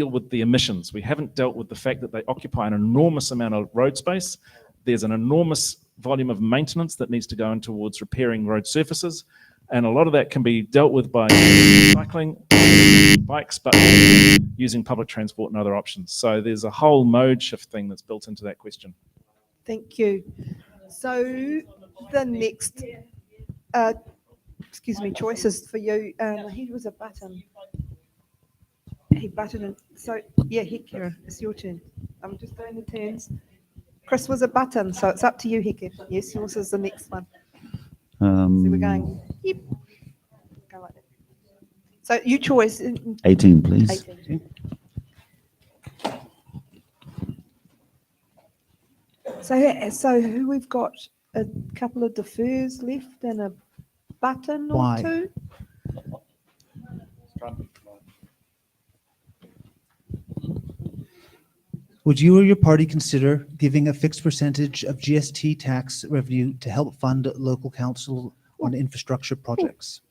with the emissions. We haven't dealt with the fact that they occupy an enormous amount of road space. There's an enormous volume of maintenance that needs to go in towards repairing road surfaces. And a lot of that can be dealt with by cycling, bikes, but using public transport and other options. So there's a whole mode shift thing that's built into that question. Thank you. So the next, choices for you. He was a button. He butted it. So yeah, Heke, it's your turn. I'm just doing the turns. Chris was a button, so it's up to you, Heke. Yes, yours is the next one. So we're going, yep. Go like that. So you choice. 18, please. 18. So who we've got a couple of defers left and a button or Why? two. Would you or your party consider giving a fixed percentage of GST tax revenue to help fund local council on infrastructure projects?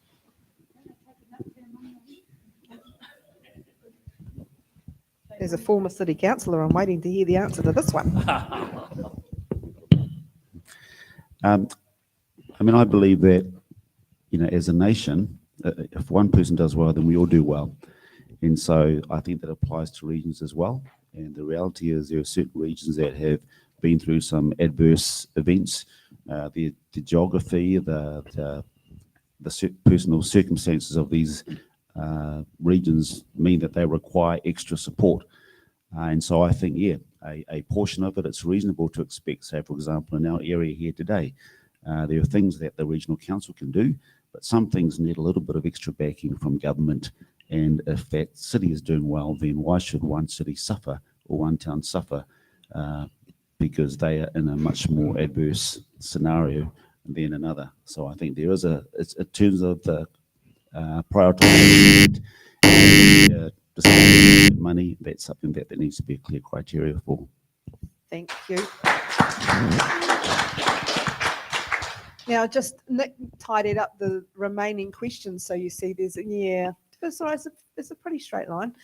There's a former city councillor. I'm waiting to hear the answer to this one. I mean, I believe that, you know, as a nation, if one person does well, then we all do well. And so I think that applies to regions as well. And the reality is there are certain regions that have been through some adverse events the geography, the personal circumstances of these regions mean that they require extra support. And so I think, yeah, a portion of it, it's reasonable to expect, say, for example, in our area here today, there are things that the regional council can do, but some things need a little bit of extra backing from government. And if that city is doing well, then why should one city suffer or one town suffer because they are in a much more adverse scenario than another? So I think there is in terms of the prioritization money, that's something that there needs to be a clear criteria for. Thank you. Now, just Nick tidied up the remaining questions, so you see there's it's a pretty straight line.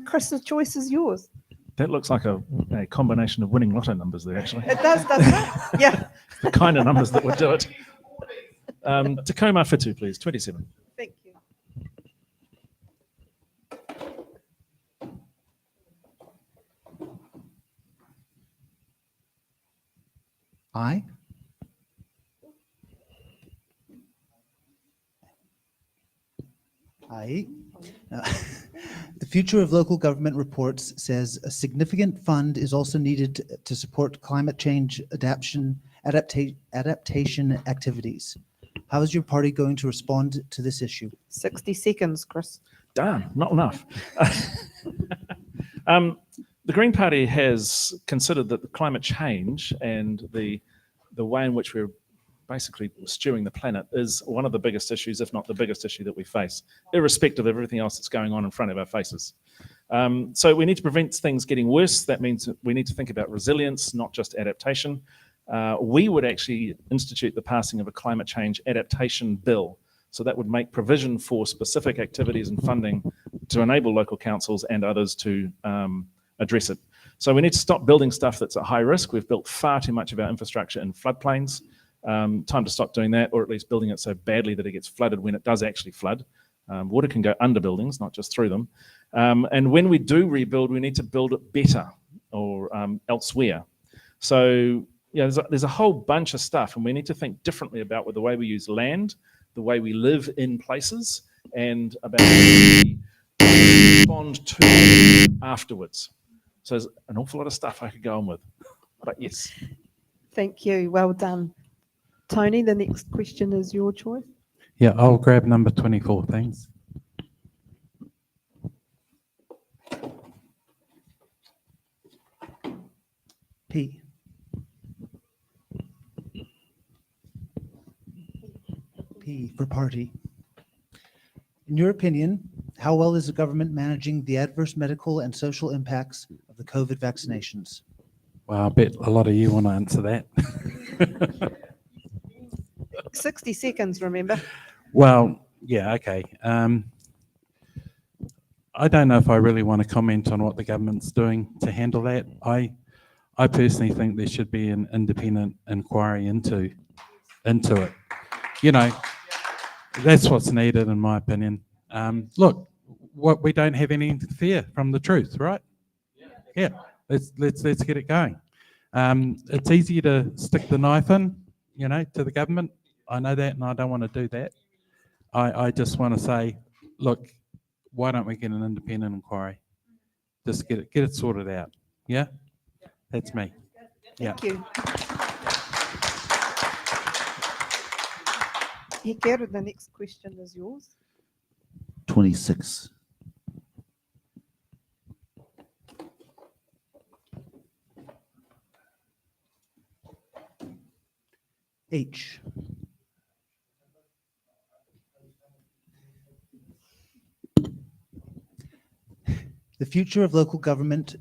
Chris, the choice is yours. That looks like a combination of winning lotto numbers there, actually. It does, doesn't it? Yeah. The kind of numbers that would do it. Tacoma Whitu, please, 27. Thank you. Aye. Aye. The Future of Local Government reports says a significant fund is also needed to support climate change adaptation activities. How is your party going to respond to this issue? 60 seconds, Chris. Darn, not enough. The Green Party has considered that the climate change and the way in which we're basically stewing the planet is one of the biggest issues, if not the biggest issue that we face, irrespective of everything else that's going on in front of our faces. So we need to prevent things getting worse. That means that we need to think about resilience, not just adaptation. We would actually institute the passing of a climate change adaptation bill. So that would make provision for specific activities and funding to enable local councils and others to address it. So we need to stop building stuff that's at high risk. We've built far too much of our infrastructure in floodplains. Time to stop doing that, or at least building it so badly that it gets flooded when it does actually flood. Water can go under buildings, not just through them. And when we do rebuild, we need to build it better or elsewhere. So there's a whole bunch of stuff, and we need to think differently about the way we use land, the way we live in places, and about how we respond to afterwards. So there's an awful lot of stuff I could go on with, but yes. Thank you. Well done. Tony, the next question is your choice. Yeah, I'll grab number 24, thanks. P. P for party. In your opinion, how well is the government managing the adverse medical and social impacts of the COVID vaccinations? Well, I bet a lot of you want to answer that. 60 seconds, remember? Well, yeah, okay. I don't know if I really want to comment on what the government's doing to handle that. I personally think there should be an independent inquiry into it. That's what's needed, in my opinion. Look, we don't have any fear from the truth, right? Yeah. Let's get it going. It's easy to stick the knife in, to the government. I know that, and I don't want to do that. I just want to say, look, why don't we get an independent inquiry? Just get it sorted out. Yeah, that's me. Thank you. Hikaru, the next question is yours. 26. H. The Future of Local Government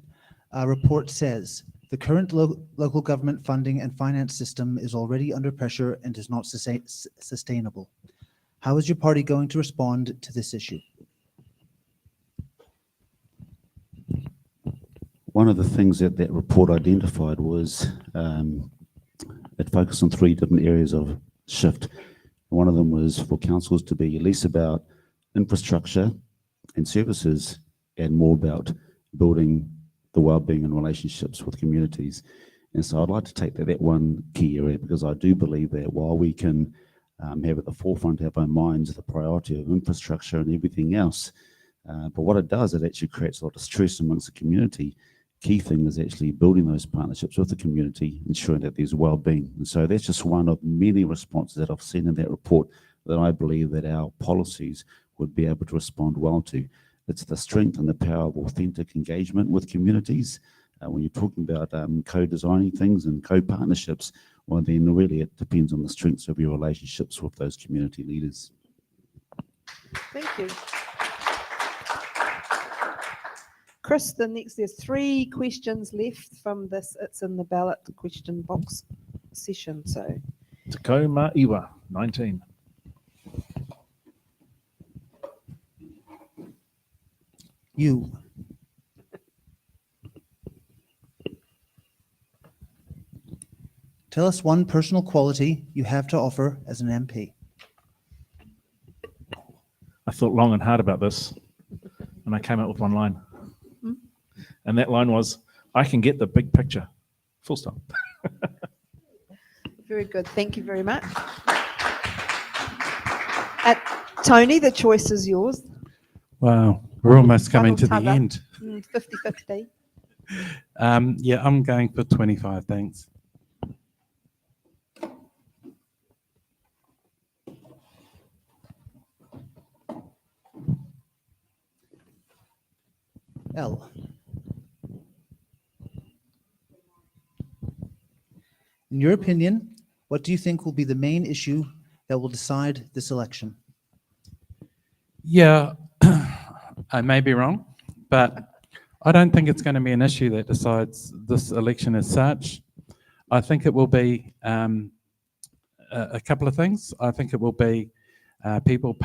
report says the current local government funding and finance system is already under pressure and is not sustainable. How is your party going to respond to this issue? One of the things that report identified was it focused on 3 different areas of shift. One of them was for councils to be less about infrastructure and services and more about building the well-being and relationships with communities. And so I'd like to take that one key area, because I do believe that while we can have at the forefront of our minds the priority of infrastructure and everything else, but what it does, it actually creates a lot of stress amongst the community. Key thing is actually building those partnerships with the community, ensuring that there's well-being. And so that's just one of many responses that I've seen in that report that I believe that our policies would be able to respond well to. It's the strength and the power of authentic engagement with communities. When you're talking about co-designing things and co-partnerships, well, then really it depends on the strengths of your relationships with those community leaders. Thank you. Chris, there's 3 questions left from this. It's in the ballot question box session. So, Tacoma Iwa, 19. You. Tell us one personal quality you have to offer as an MP. I thought long and hard about this, and I came up with one line. And that line was, I can get the big picture. Full stop. very good. Thank you very much. Tony, the choice is yours. Wow, we're almost coming to the Tugger. end. 50-50. Yeah, I'm going for 25, thanks. L. In your opinion, what do you think will be the main issue that will decide this election? Yeah, I may be wrong, but I don't think it's going to be an issue that decides this election as such. I think it will be a couple of things. I think it will be people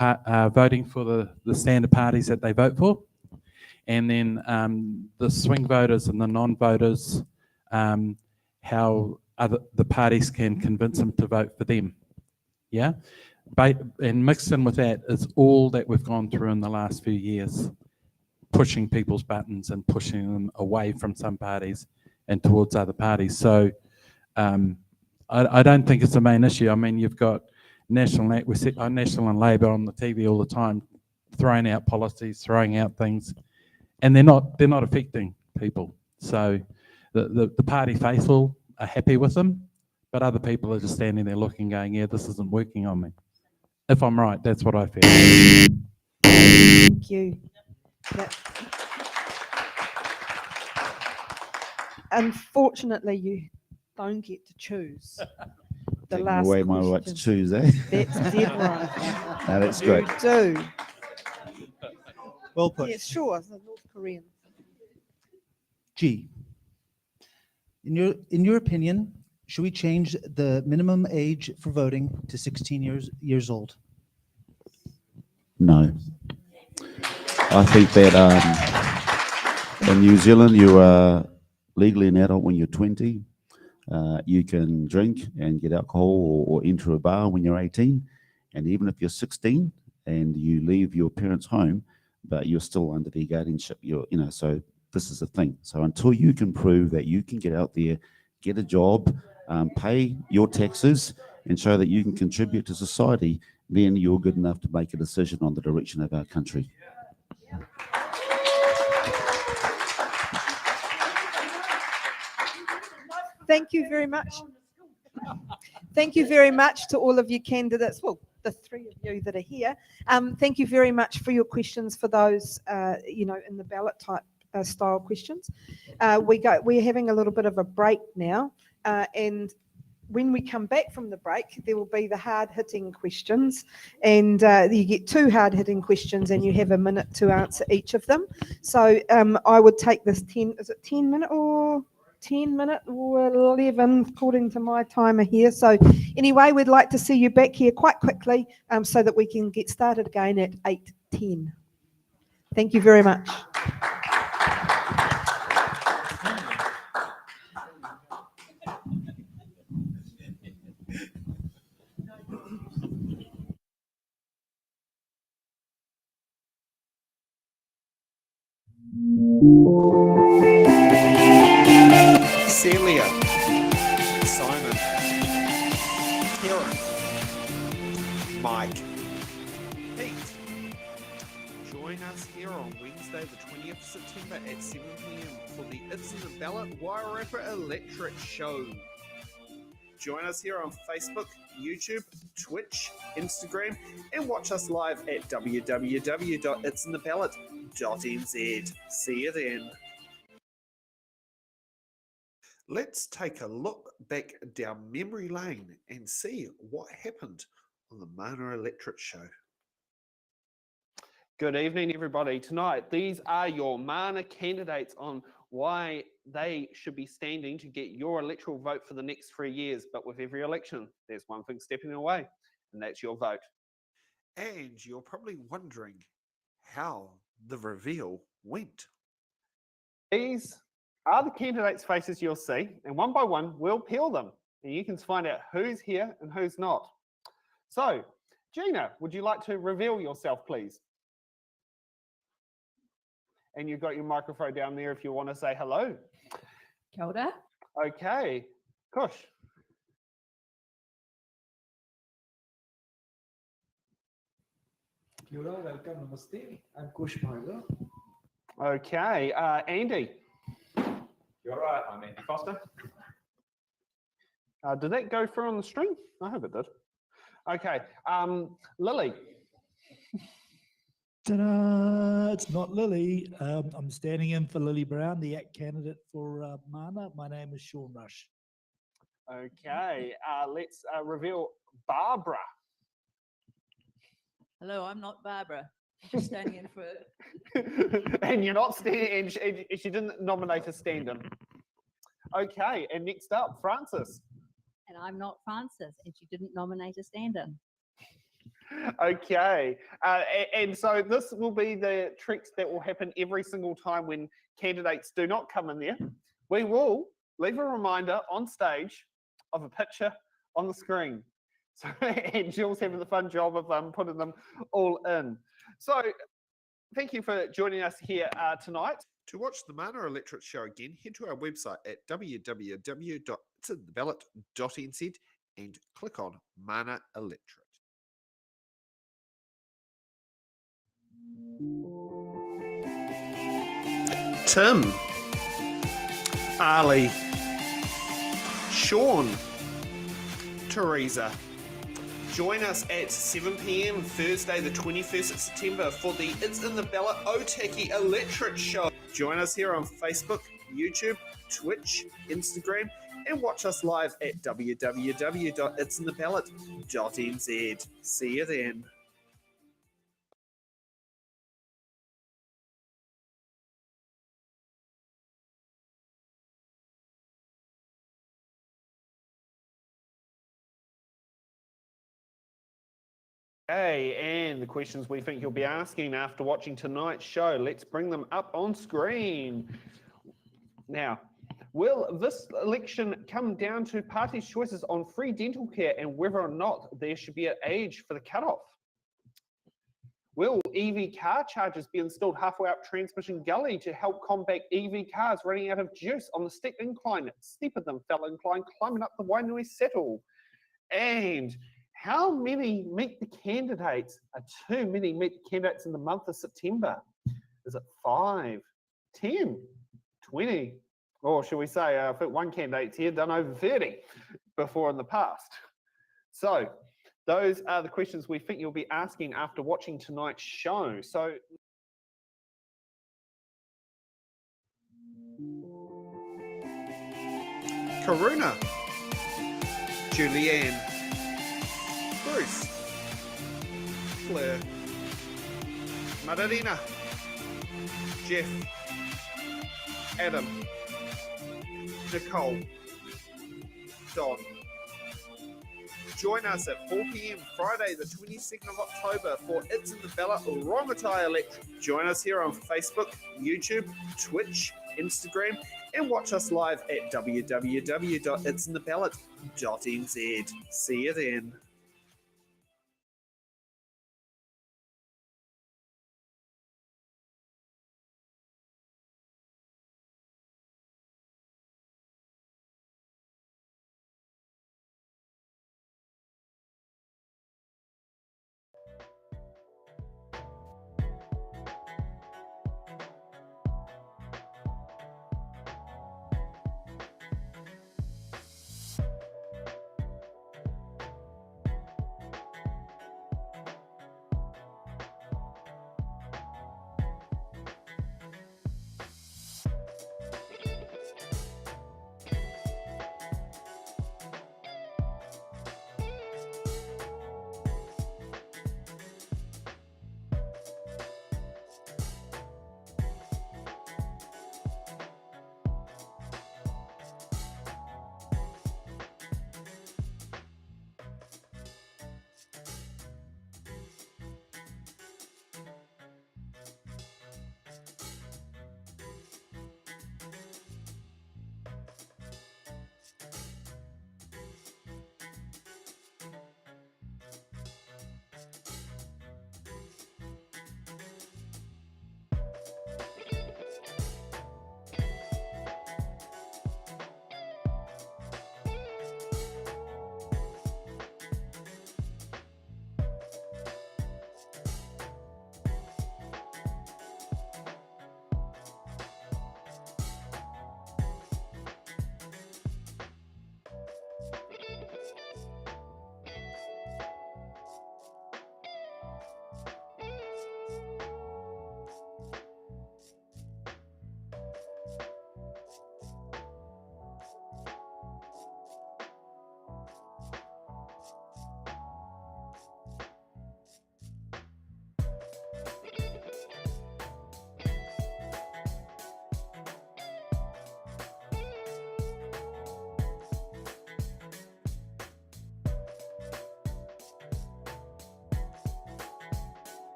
voting for the standard parties that they vote for, and then the swing voters and the non-voters, how the parties can convince them to vote for them. Yeah, and mixed in with that is all that we've gone through in the last few years, pushing people's buttons and pushing them away from some parties and towards other parties. So I don't think it's the main issue. I mean, you've got National and Labour on the TV all the time, throwing out policies, throwing out things, and they're not affecting people. So the party faithful are happy with them, but other people are just standing there looking, going, yeah, this isn't working on me. If I'm right, that's what I feel. Thank you. Unfortunately, you don't get to choose. The Taking last away my right to question. choose, eh? That's dead right. No, that's great. You do. Well put. Yeah, sure. The North Korean. G. In your opinion, should we change the minimum age for voting to 16 years old? No. I think that in New Zealand, you are legally an adult when you're 20. You can drink and get alcohol or enter a bar when you're 18. And even if you're 16 and you leave your parents' home, but you're still under their guardianship, so this is the thing. So until you can prove that you can get out there, get a job, pay your taxes, and show that you can contribute to society, then you're good enough to make a decision on the direction of our country. Thank you very much. Thank you very much to all of you candidates. Well, the 3 of you that are here. Thank you very much for your questions, for those, in the ballot type style questions. We're having a little bit of a break now, and when we come back from the break, there will be the hard-hitting questions, and you get 2 hard-hitting questions, and you have a minute to answer each of them. So I would take this 10 minute or 11, according to my timer here. So anyway, we'd like to see you back here quite quickly, so that we can get started again at 8:10. Thank you very much. Celia, Thursday, the 20th of September at 7 p.m. for the It's in the Ballot Wairarapa Electorate Show. Join us here on Facebook, YouTube, Twitch, Instagram, and watch us live at www.itsintheballot.nz. See you then. Let's take a look back down memory lane and see what happened on the Mana Electorate Show. Good evening, everybody. Tonight, these are your Mana candidates on why they should be standing to get your electoral vote for the next 3 years. But with every election, there's one thing stepping away, and that's your vote. And you're probably wondering how the reveal went. These are the candidates' faces you'll see, and one by one, we'll peel them, and you can find out who's here and who's not. So, Gina, would you like to reveal yourself, please? And you've got your microphone down there if you want to say hello. Kia ora. Okay, Kush. Kia ora, welcome, namaste. I'm Kush Bhargav. Okay, Andy. You're right, I'm Andy Foster. Did that go through on the string? I hope it did. Okay, Lily. Ta-da! It's not Lily. I'm standing in for Lily Brown, the ACT candidate for Mana. My name is Sean Rush. Okay, let's reveal Barbara. Hello, I'm not Barbara. I'm just standing in for. And you're not standing, and she didn't nominate a stand-in. Okay, and next up, Francis. And I'm not Francis, and she didn't nominate a stand-in. Okay, and so this will be the tricks that will happen every single time when candidates do not come in there. We will leave a reminder on stage of a picture on the screen. So, and Jill's having the fun job of putting them all in. So, thank you for joining us here tonight. To watch the Mana Electorate Show again, head to our website at www.itsintheballot.nz and click on Mana Electorate. Tim, Ali, Sean, Teresa. Join us at 7 p.m. Thursday, the 21st of September for the It's in the Ballot Otaki Electorate Show. Join us here on Facebook, YouTube, Twitch, Instagram, and watch us live at www.itsintheballot.nz. See you then. Okay, and the questions we think you'll be asking after watching tonight's show, let's bring them up on screen. Now, will this election come down to parties' choices on free dental care and whether or not there should be an age for the cutoff? Will EV car chargers be installed halfway up Transmission Gully to help combat EV cars running out of juice on the steep incline, steeper than fell incline climbing up the Wainui Settle? And how many meet the candidates are too many meet the candidates in the month of September? Is it 5, 10, 20? Or should we say, I think one candidate's here done over 30 before in the past. So those are the questions we think you'll be asking after watching tonight's show. So Karuna, Julianne, Bruce, Fleur, Marina, Jeff, Adam, Nicole, Don. Join us at 4 p.m. Friday, the 22nd of October for It's in the Ballot Remutaka Electorate. Join us here on Facebook, YouTube, Twitch, Instagram, and watch us live at www.itsintheballot.nz. See you then.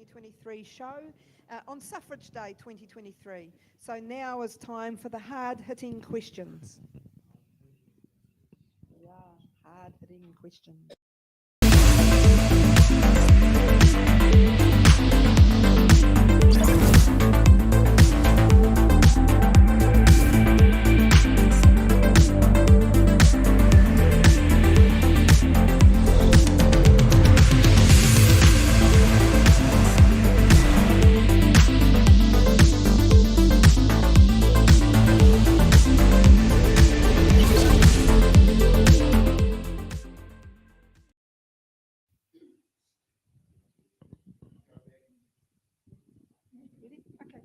2023 show on Suffrage Day 2023. So now is time for the hard-hitting questions. Yeah, hard-hitting questions.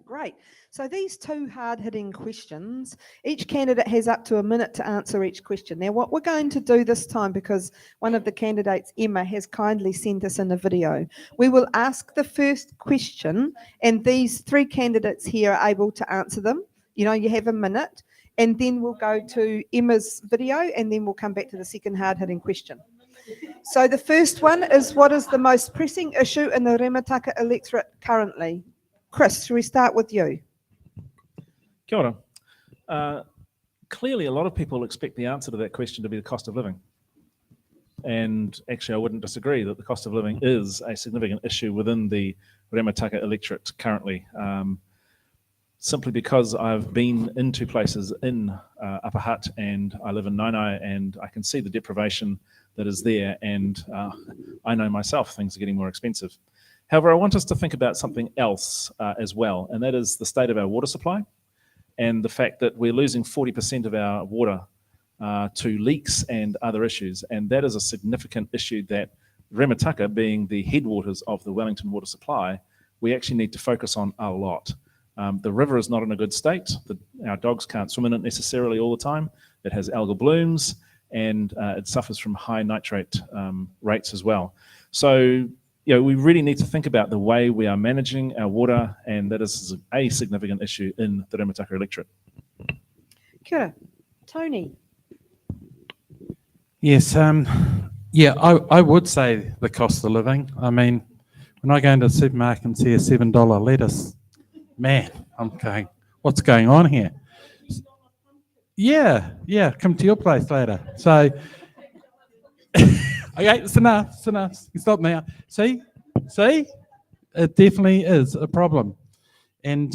Great. So these two hard-hitting questions, each candidate has up to a minute to answer each question. Now, what we're going to do this time, because one of the candidates, Emma, has kindly sent us in a video, we will ask the first question, and these three candidates here are able to answer them. You know, you have a minute, and then we'll go to Emma's video, and then we'll come back to the second hard-hitting question. So the first one is, what is the most pressing issue in the Remutaka electorate currently? Chris, shall we start with you? Kia ora. Clearly, a lot of people expect the answer to that question to be the cost of living. And actually, I wouldn't disagree that the cost of living is a significant issue within the Remutaka electorate currently. Simply because I've been into places in Upper Hutt and I live in Nainai, and I can see the deprivation that is there, and I know myself things are getting more expensive. However, I want us to think about something else as well, and that is the state of our water supply and the fact that we're losing 40% of our water to leaks and other issues. And that is a significant issue that Remutaka, being the headwaters of the Wellington water supply, we actually need to focus on a lot. The river is not in a good state. Our dogs can't swim in it necessarily all the time. It has algal blooms, and it suffers from high nitrate rates as well. So, you know, we really need to think about the way we are managing our water, and that is a significant issue in the Remutaka electorate. Kia ora. Tony. Yes, yeah, I would say the cost of living. I mean, when I go into the supermarket and see a $7 lettuce, man, I'm going, what's going on here? Yeah, come to your place later. So, okay, it's enough. You stop now. See, it definitely is a problem. And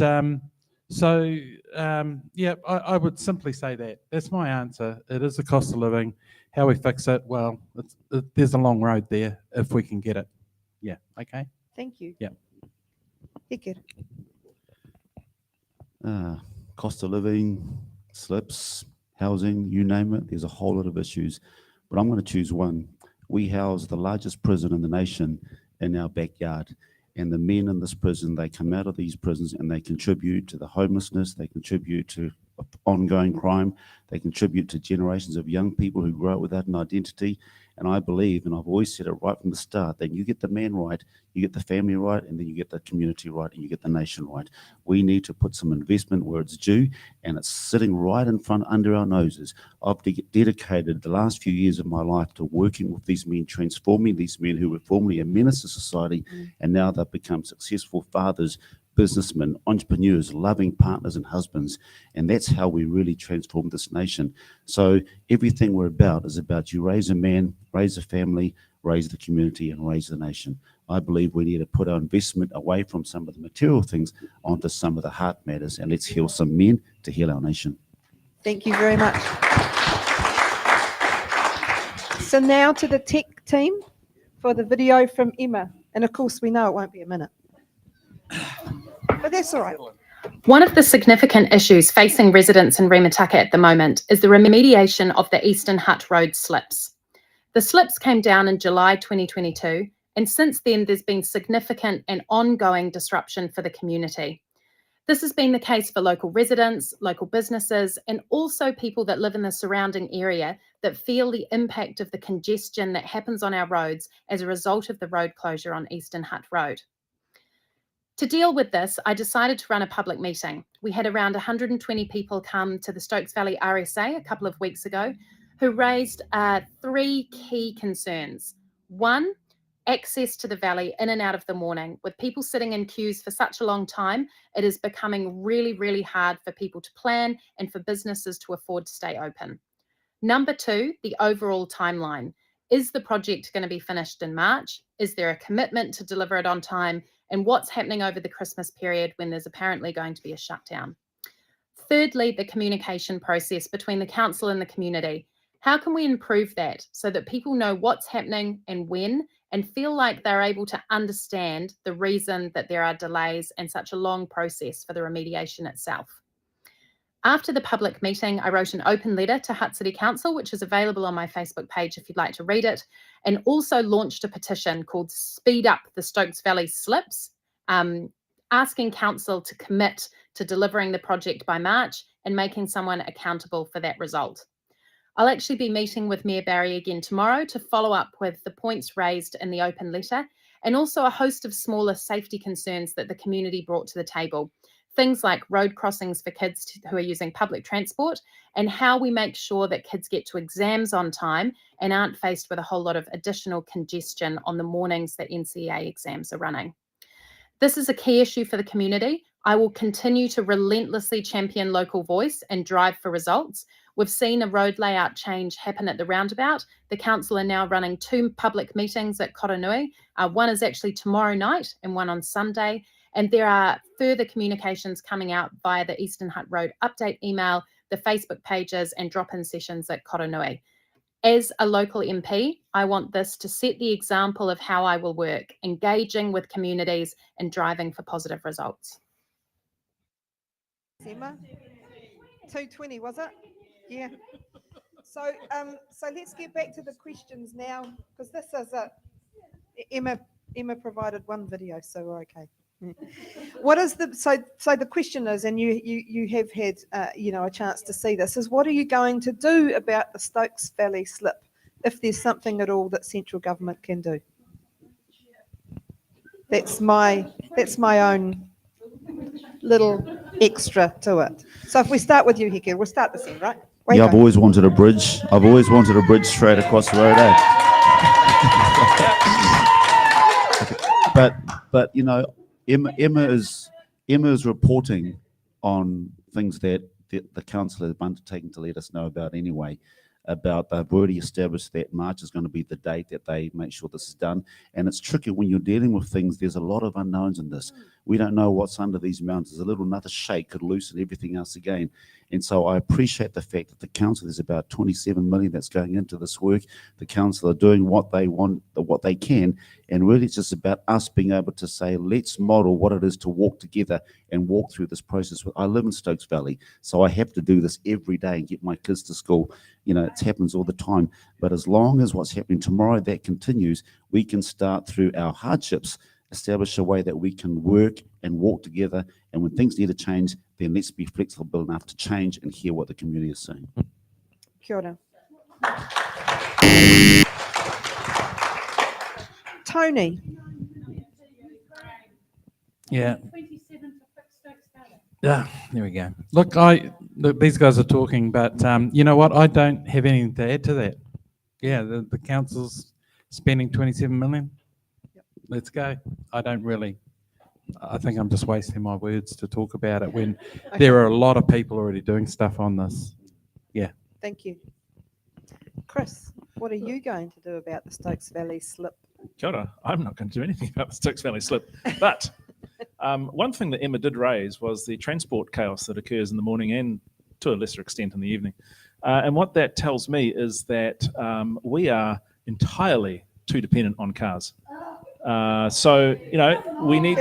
yeah, I would simply say that. That's my answer. It is the cost of living. How we fix it, well, there's a long road there if we can get it. Yeah, okay. Thank you. Yeah. Iker. Cost of living, slips, housing, you name it. There's a whole lot of issues, but I'm going to choose one. We house the largest prison in the nation in our backyard. And the men in this prison, they come out of these prisons and they contribute to the homelessness, they contribute to ongoing crime, they contribute to generations of young people who grow up without an identity. And I believe, and I've always said it right from the start, that you get the man right, you get the family right, and then you get the community right, and you get the nation right. We need to put some investment where it's due, and it's sitting right in front under our noses. I've dedicated the last few years of my life to working with these men, transforming these men who were formerly a menace to society, and now they've become successful fathers, businessmen, entrepreneurs, loving partners and husbands. And that's how we really transform this nation. So everything we're about is about you raise a man, raise a family, raise the community, and raise the nation. I believe we need to put our investment away from some of the material things onto some of the heart matters, and let's heal some men to heal our nation. Thank you very much. So now to the tech team for the video from Emma. And of course, we know it won't be a minute. But that's all right. One of the significant issues facing residents in Remutaka at the moment is the remediation of the Eastern Hutt Road slips. The slips came down in July 2022, and since then there's been significant and ongoing disruption for the community. This has been the case for local residents, local businesses, and also people that live in the surrounding area that feel the impact of the congestion that happens on our roads as a result of the road closure on Eastern Hutt Road. To deal with this, I decided to run a public meeting. We had around 120 people come to the Stokes Valley RSA a couple of weeks ago who raised 3 key concerns. One, access to the valley in and out of the morning. With people sitting in queues for such a long time, it is becoming really, really hard for people to plan and for businesses to afford to stay open. Number 2, the overall timeline. Is the project going to be finished in March? Is there a commitment to deliver it on time? And what's happening over the Christmas period when there's apparently going to be a shutdown? Thirdly, the communication process between the council and the community. How can we improve that so that people know what's happening and when, and feel like they're able to understand the reason that there are delays and such a long process for the remediation itself? After the public meeting, I wrote an open letter to Hutt City Council, which is available on my Facebook page if you'd like to read it, and also launched a petition called Speed Up the Stokes Valley Slips, asking council to commit to delivering the project by March and making someone accountable for that result. I'll actually be meeting with Mayor Barry again tomorrow to follow up with the points raised in the open letter, and also a host of smaller safety concerns that the community brought to the table. Things like road crossings for kids who are using public transport, and how we make sure that kids get to exams on time and aren't faced with a whole lot of additional congestion on the mornings that NCEA exams are running. This is a key issue for the community. I will continue to relentlessly champion local voice and drive for results. We've seen a road layout change happen at the roundabout. The council are now running 2 public meetings at Koronui. One is actually tomorrow night and one on Sunday. And there are further communications coming out via the Eastern Hutt Road update email, the Facebook pages, and drop-in sessions at Koronui. As a local MP, I want this to set the example of how I will work, engaging with communities and driving for positive results. Emma, 220 was it? Yeah. So let's get back to the questions now, because this is Emma provided one video, so we're okay. What is the question is, and you have had a chance to see this, is what are you going to do about the Stokes Valley slip, if there's something at all that central government can do? That's my own little extra to it. So if we start with you, Heke, we'll start this end, right? Yeah, I've always wanted a bridge. I've always wanted a bridge straight across the road. But you know, Emma is reporting on things that the council have undertaken to let us know about anyway. About they've already established that March is going to be the date that they make sure this is done. And it's tricky when you're dealing with things. There's a lot of unknowns in this. We don't know what's under these mountains. A little another shake could loosen everything else again. And so I appreciate the fact that the council, there's about 27 million that's going into this work. The council are doing what they want, what they can. And really it's just about us being able to say, let's model what it is to walk together and walk through this process. I live in Stokes Valley, so I have to do this every day and get my kids to school. You know, it happens all the time. But as long as what's happening tomorrow, that continues, we can start through our hardships, establish a way that we can work and walk together. And when things need to change, then let's be flexible enough to change and hear what the community is saying. Kia ora. Tony. Yeah. Yeah, there we go. Look, these guys are talking, but you know what? I don't have anything to add to that. Yeah, the council's spending 27 million. Yep. Let's go. I think I'm just wasting my words to talk about it when there are a lot of people already doing stuff on this. Yeah. Thank you. Chris, what are you going to do about the Stokes Valley slip? Kia ora. I'm not going to do anything about the Stokes Valley slip, but one thing that Emma did raise was the transport chaos that occurs in the morning and to a lesser extent in the evening. And what that tells me is that we are entirely too dependent on cars. So, you know, we need...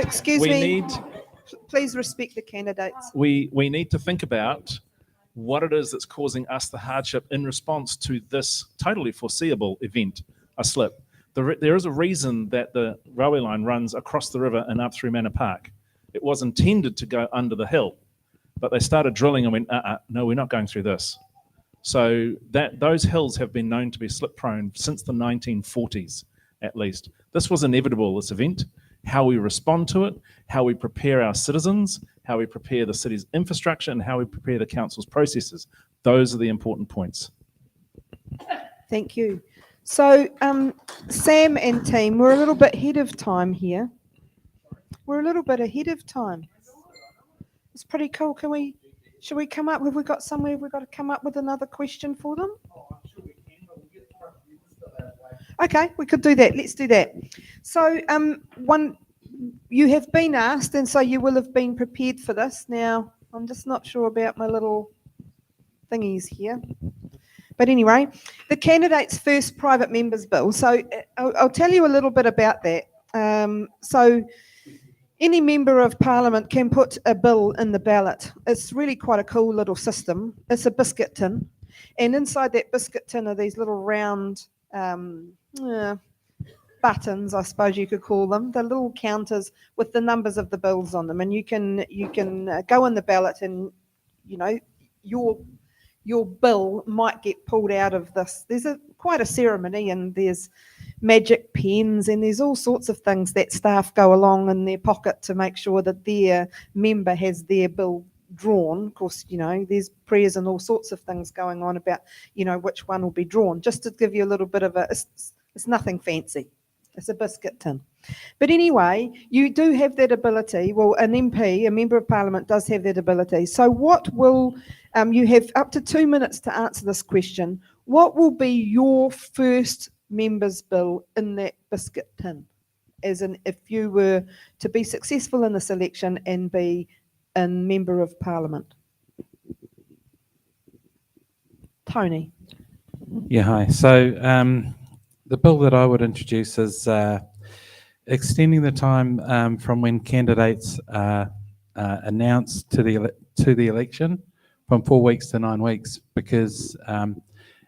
Please respect the candidates. We need to think about what it is that's causing us the hardship in response to this totally foreseeable event, a slip. There is a reason that the railway line runs across the river and up through Manor Park. It was intended to go under the hill, but they started drilling and went, no, we're not going through this. So those hills have been known to be slip prone since the 1940s, at least. This was inevitable, this event. How we respond to it, how we prepare our citizens, how we prepare the city's infrastructure, and how we prepare the council's processes. Those are the important points. Thank you. So, Sam and team, we're a little bit ahead of time here. We're a little bit ahead of time. It's pretty cool. Should we come up? Have we got somewhere we've got to come up with another question for them? Okay, we could do that. Let's do that. So, you have been asked, and so you will have been prepared for this. Now, I'm just not sure about my little thingies here. But anyway, the candidate's first private members bill. So I'll tell you a little bit about that. So any member of parliament can put a bill in the ballot. It's really quite a cool little system. It's a biscuit tin. And inside that biscuit tin are these little round buttons, I suppose you could call them, the little counters with the numbers of the bills on them. And you can go in the ballot and, you know, your bill might get pulled out of this. There's quite a ceremony, and there's magic pens, and there's all sorts of things that staff go along in their pocket to make sure that their member has their bill drawn. Of course, you know, there's prayers and all sorts of things going on about, you know, which one will be drawn. Just to give you a little bit of it's nothing fancy. It's a biscuit tin. But anyway, you do have that ability. Well, an MP, a member of parliament, does have that ability. So what will, you have up to 2 minutes to answer this question. What will be your first member's bill in that biscuit tin? As in, if you were to be successful in this election and be a member of parliament. Tony. Yeah, hi. So the bill that I would introduce is extending the time from when candidates are announced to the election from 4 weeks to 9 weeks, because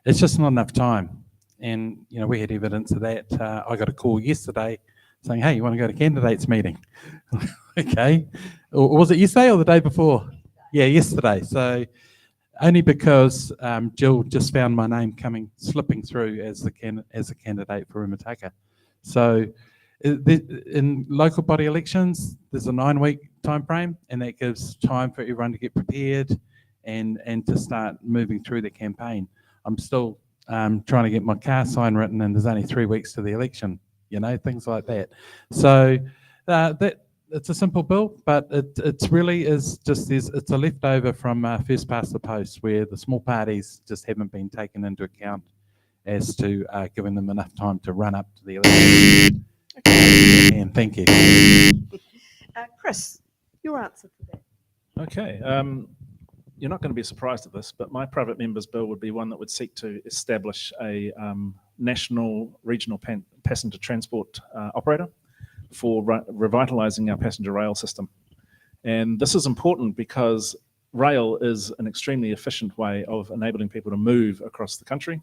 it's just not enough time. And you know, we had evidence of that. I got a call yesterday saying, "Hey, you want to go to candidates meeting?" Okay, or was it yesterday or the day before? Yeah, yesterday. So only because Jill just found my name slipping through as a candidate for Remutaka. So in local body elections, there's a 9-week time frame, and that gives time for everyone to get prepared and to start moving through the campaign. I'm still trying to get my car sign written, and there's only 3 weeks to the election. You know, things like that. So that. It's a simple bill, but it's really is just it's a leftover from first past the post, where the small parties just haven't been taken into account as to giving them enough time to run up to the election. And thank you. Chris, your answer to that. Okay. You're not going to be surprised at this, but my private member's bill would be one that would seek to establish a national regional passenger transport operator for revitalising our passenger rail system. And this is important because rail is an extremely efficient way of enabling people to move across the country,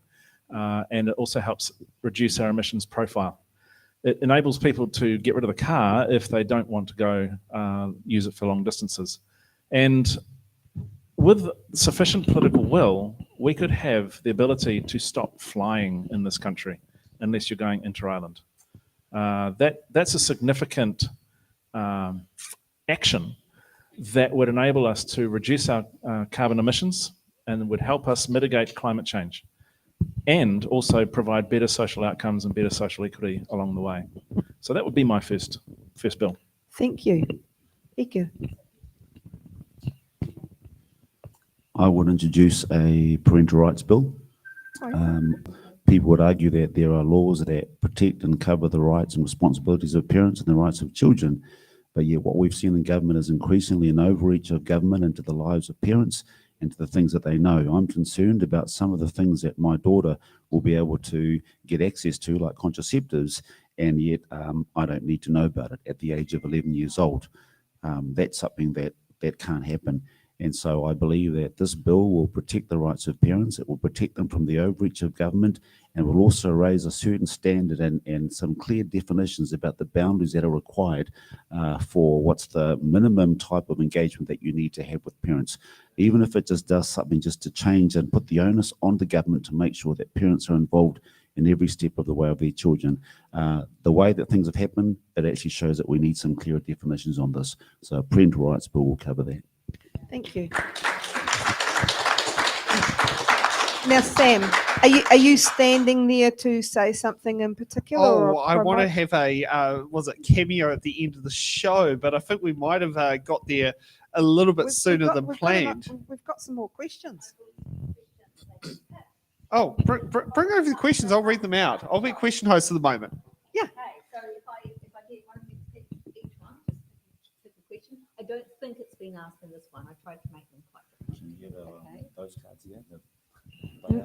and it also helps reduce our emissions profile. It enables people to get rid of the car if they don't want to go use it for long distances. And with sufficient political will, we could have the ability to stop flying in this country unless you're going inter-island. That's a significant action that would enable us to reduce our carbon emissions and would help us mitigate climate change, and also provide better social outcomes and better social equity along the way. So that would be my first bill. Thank you. Ika. I would introduce a parental rights bill. People would argue that there are laws that protect and cover the rights and responsibilities of parents and the rights of children, but yet what we've seen in government is increasingly an overreach of government into the lives of parents and to the things that they know. I'm concerned about some of the things that my daughter will be able to get access to, like contraceptives, and yet I don't need to know about it at the age of 11 years old. That's something that can't happen. And so I believe that this bill will protect the rights of parents, it will protect them from the overreach of government, and will also raise a certain standard and some clear definitions about the boundaries that are required for what's the minimum type of engagement that you need to have with parents. Even if it just does something just to change and put the onus on the government to make sure that parents are involved in every step of the way of their children. The way that things have happened, it actually shows that we need some clearer definitions on this. So a parental rights bill will cover that. Thank you. Now, Sam, Are you standing there to say something in particular? Oh, or I want to promote? have a was it cameo at the end of the show, but I think we might have got there a little bit sooner than planned. We've got some more questions. Oh, bring over the questions. I'll read them out. I'll be question host at the moment. Yeah. Okay, so if I get one of you to pick each one, just pick a question. I don't think it's been asked in this one. I tried to make them quite different. Okay. Those cards here.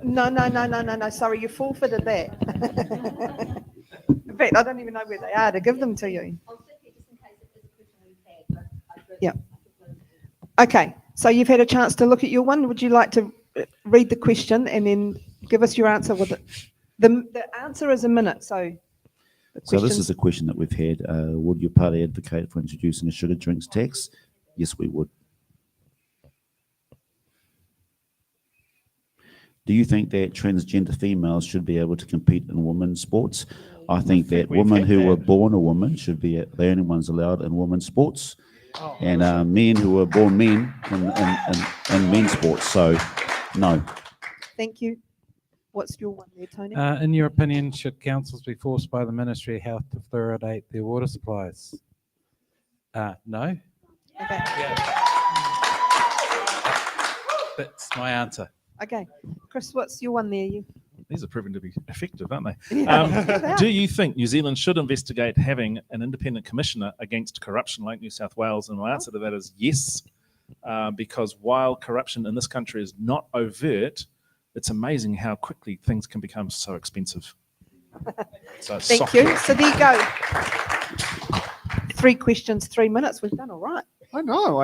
No. Sorry, you forfeited that. In fact, I don't even know where they are to give them to you. I'll sit here just in case it is a question we've had. Yeah. Okay, so you've had a chance to look at your one. Would you like to read the question and then give us your answer with it? The answer is a minute, so. So this is a question that we've had. Would your party advocate for introducing a sugar drinks tax? Yes, we would. Do you think that transgender females should be able to compete in women's sports? I think that women who were born a woman should be the only ones allowed in women's sports, and men who were born men in men's sports. So, no. Thank you. What's your one there, Tony? In your opinion, should councils be forced by the Ministry of Health to fluoridate their water supplies? No. Okay. That's my answer. Okay, Chris, what's your one there? These are proving to be effective, aren't they? Yeah. Do you think New Zealand should investigate having an independent commissioner against corruption like New South Wales? And my answer to that is yes, because while corruption in this country is not overt, it's amazing how quickly things can become so expensive. So Thank you. So there you go. 3 questions, 3 minutes. We've done all right. I know.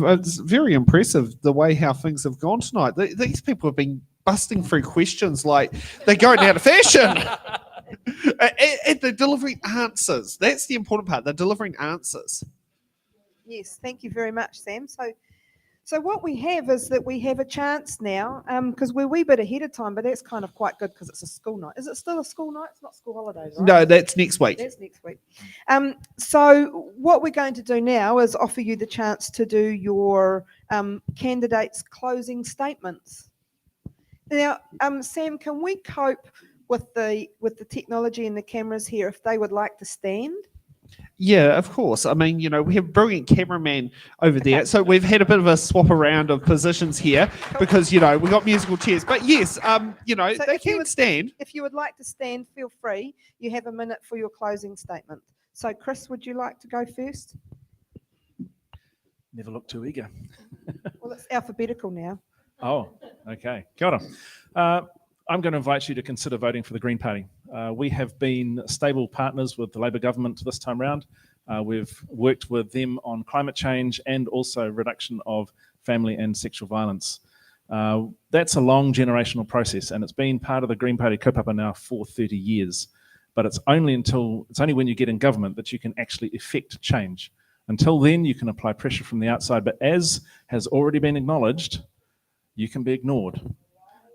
It's very impressive the way how things have gone tonight. These people have been busting through questions like they're going out of fashion. And they're delivering answers. That's the important part. They're delivering answers. Yes, thank you very much, Sam. So what we have is that we have a chance now, because we're a wee bit ahead of time, but that's kind of quite good because it's a school night. Is it still a school night? It's not school holidays, right? No, that's next week. That's next week. So what we're going to do now is offer you the chance to do your candidates' closing statements. Now, Sam, can we cope with the technology and the cameras here if they would like to stand? Yeah, of course. I mean, we have a brilliant cameraman over there. So we've had a bit of a swap around of positions here because, we got musical chairs. But yes, So they can stand. If you would like to stand, feel free. You have a minute for your closing statement. So, Chris, would you like to go first? Never look too eager. Well, it's alphabetical now. Oh, okay. Kia ora. I'm going to invite you to consider voting for the Green Party. We have been stable partners with the Labour government this time round. We've worked with them on climate change and also reduction of family and sexual violence. That's a long generational process, and it's been part of the Green Party kaupapa now for 30 years. But it's only when you get in government that you can actually effect change. Until then, you can apply pressure from the outside, but as has already been acknowledged, you can be ignored.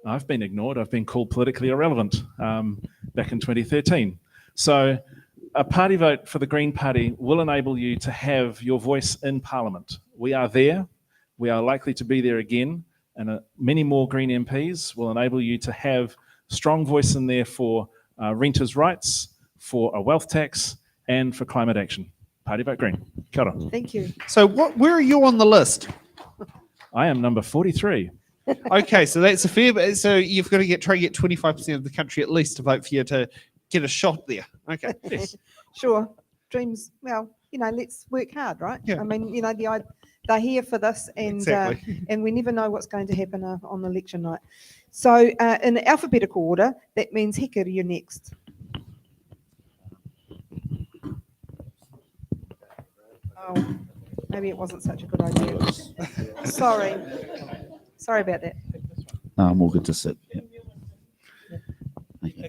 I've been ignored. I've been called politically irrelevant back in 2013. So a party vote for the Green Party will enable you to have your voice in Parliament. We are there. We are likely to be there again. And many more Green MPs will enable you to have strong voice in there for renters' rights, for a wealth tax, and for climate action. Party vote Green. Kia ora. Thank you. So where are you on the list? I am number 43. Okay, so that's a fair bit. So you've got to try to get 25% of the country at least to vote for you to get a shot there. Okay. Yes. Sure. Dreams, well, let's work hard, right? Yeah. I mean, they're here for this, and Exactly. and we never know what's going to happen on election night. So in alphabetical order, that means Hika, you're next. Oh, maybe it wasn't such a good idea. Sorry about that. No, I'm all good to sit. Yeah. Okay.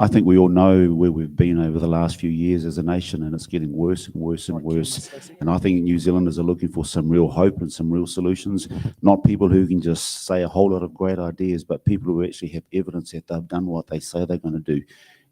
I think we all know where we've been over the last few years as a nation, and it's getting worse and worse and worse. And I think New Zealanders are looking for some real hope and some real solutions, not people who can just say a whole lot of great ideas, but people who actually have evidence that they've done what they say they're going to do.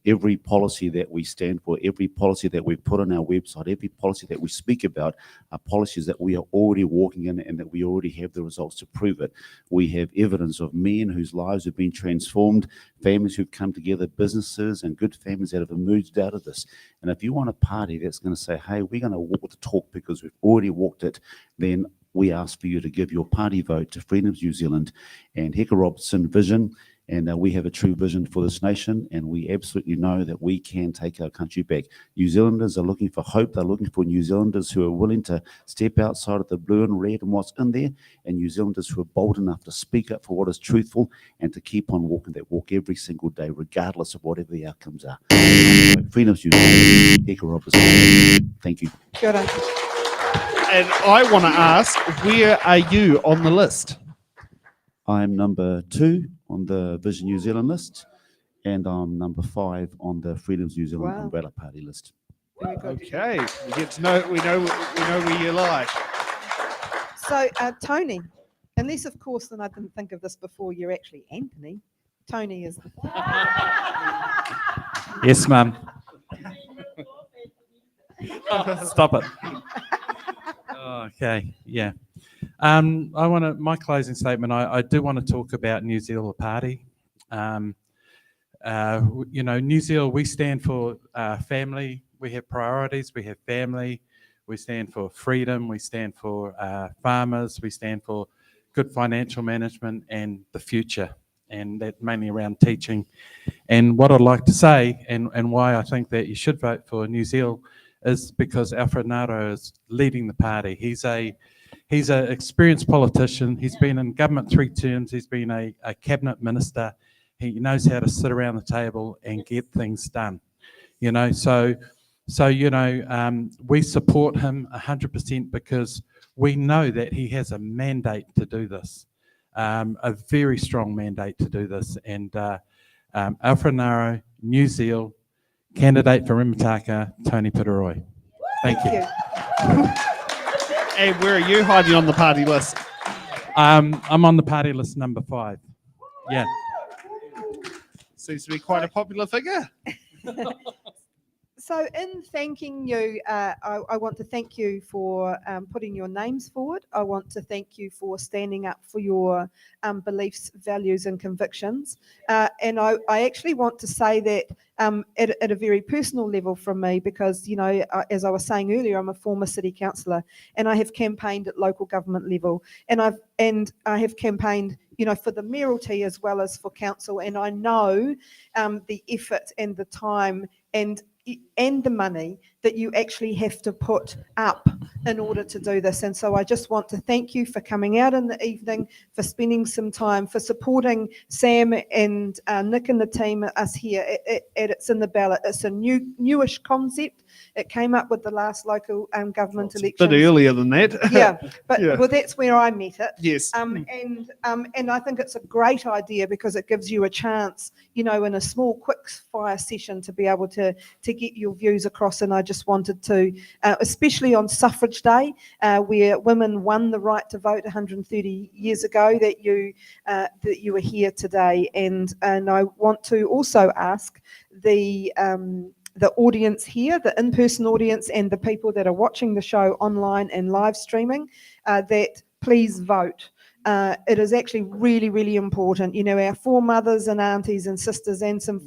every policy that we stand for, every policy that we put on our website, every policy that we speak about are policies that we are already walking in and that we already have the results to prove it. We have evidence of men whose lives have been transformed, families who've come together, businesses and good families that have emerged out of this. And if you want a party that's going to say, hey, we're going to walk the talk because we've already walked it, then we ask for you to give your party vote to Freedoms New Zealand and Heka Robertson Vision. And we have a true vision for this nation, and we absolutely know that we can take our country back. New Zealanders are looking for hope. They're looking for New Zealanders who are willing to step outside of the blue and red and what's in there, and New Zealanders who are bold enough to speak up for what is truthful and to keep on walking that walk every single day, regardless of whatever the outcomes are. Freedoms New Zealand, Heka Robertson. Thank you. Kia ora. And I want to ask, where are you on the list? I'm number 2 on the Vision New Zealand list, and I'm number 5 on the Freedoms New Zealand Wow. umbrella party list. Very good. Okay, we get to know. We know where you lie. So, Tony, unless of course, and I didn't think of this before, you're actually Anthony. Tony is the Yes, Mum. Stop it. Okay, yeah. My closing statement, I do want to talk about New Zealand Party. New Zealand, we stand for family. We have priorities. We have family. We stand for freedom. We stand for farmers. We stand for good financial management and the future. And that mainly around teaching. And what I'd like to say, and why I think that you should vote for New Zealand, is because Alfred Naro is leading the party. He's an experienced politician. He's been in government 3 terms. He's been a cabinet minister. He knows how to sit around the table and get things done. We support him 100% because we know that he has a mandate to do this, a very strong mandate to do this. And Alfred Naro, New Zealand, candidate for Remutaka, Tony Pitaroi. Thank you. And where are you hiding on the party list? I'm on the party list number 5. Yeah. Seems to be quite a popular figure. So in thanking you, I want to thank you for putting your names forward. I want to thank you for standing up for your beliefs, values and convictions. And I actually want to say that at a very personal level from me, because, as I was saying earlier, I'm a former city councillor and I have campaigned at local government level, and I have campaigned for the mayoralty as well as for council, and I know the effort and the time and the money that you actually have to put up in order to do this. And so I just want to thank you for coming out in the evening, for spending some time, for supporting Sam and Nick and the team, us here at It's in the Ballot. It's a newish concept. It came up with the last local government elections. A bit earlier than that. Yeah, but Yeah. well, that's where I met it. Yes. And I think it's a great idea because it gives you a chance, in a small quick fire session to be able to get your views across. And I just wanted to, especially on Suffrage Day, where women won the right to vote 130 years ago, that you were here today. And I want to also ask the audience here, the in-person audience, and the people that are watching the show online and live streaming, that please vote. It is actually really, really important. Our foremothers and aunties and sisters and some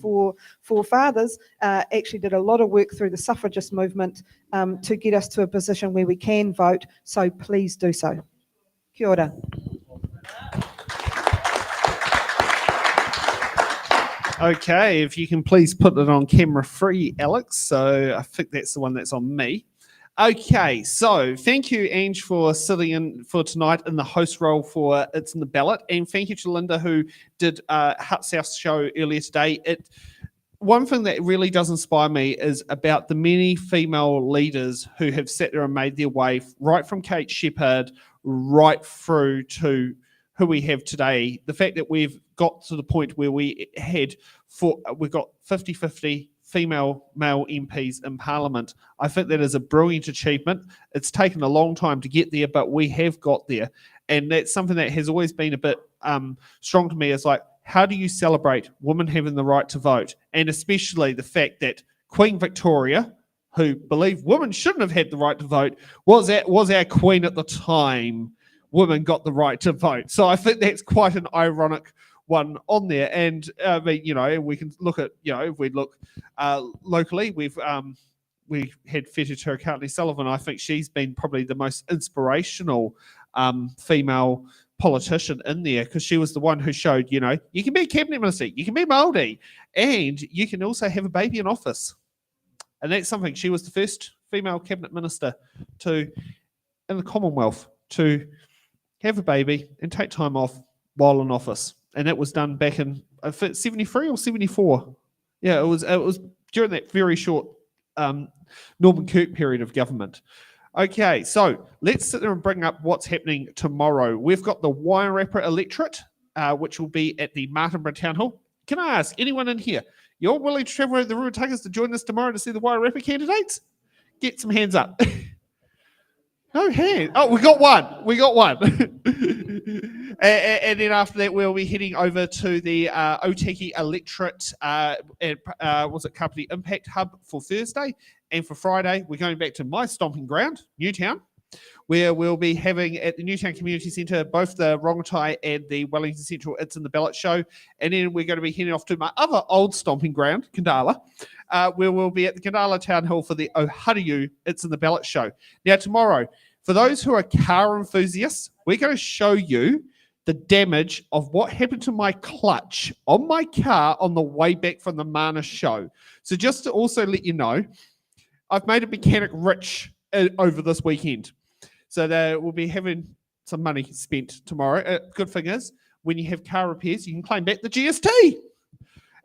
forefathers actually did a lot of work through the suffragist movement to get us to a position where we can vote. So please do so. Kia ora. Okay, if you can please put it on camera free, Alex. So I think that's the one that's on me. Okay, so thank you, Ange, for sitting in for tonight in the host role for It's in the Ballot. And thank you to Linda, who did Hut South show earlier today. One thing that really does inspire me is about the many female leaders who have sat there and made their way, right from Kate Shepherd right through to who we have today. The fact that we've got to the point where we've got 50-50 female-male MPs in Parliament. I think that is a brilliant achievement. It's taken a long time to get there, but we have got there. And that's something that has always been a bit strong to me. It's like, how do you celebrate women having the right to vote? And especially the fact that Queen Victoria, who believed women shouldn't have had the right to vote, was our queen at the time. Women got the right to vote. So I think that's quite an ironic one on there. And I mean, you know, we can look at, you know, if we look locally, we had Feta Turkatli-Sullivan. I think she's been probably the most inspirational female politician in there, because she was the one who showed, you know, you can be a cabinet minister, you can be Māori, and you can also have a baby in office. And that's something. She was the first female cabinet minister in the Commonwealth to have a baby and take time off while in office. And that was done back in 73 or 74. Yeah, it was during that very short Norman Kirk period of government. Okay, so let's sit there and bring up what's happening tomorrow. We've got the Wairarapa Electorate, which will be at the Martinborough Town Hall. Can I ask anyone in here, you're willing to travel over the Remutakas to join us tomorrow to see the Wairarapa candidates? Get some hands up. No hands. Oh, we got one. And then after that, we'll be heading over to the Otaki Electorate Kapiti Impact Hub for Thursday. And for Friday, we're going back to my stomping ground, Newtown, where we'll be having at the Newtown Community Centre both the Rongotai and the Wellington Central It's in the Ballot show. And then we're going to be heading off to my other old stomping ground, Kandala, where we'll be at the Kandala Town Hall for the Ohariu It's in the Ballot show. Now, tomorrow, for those who are car enthusiasts, we're going to show you the damage of what happened to my clutch on my car on the way back from the Mana show. So just to also let you know, I've made a mechanic rich over this weekend. So we'll be having some money spent tomorrow. Good thing is, when you have car repairs, you can claim back the GST.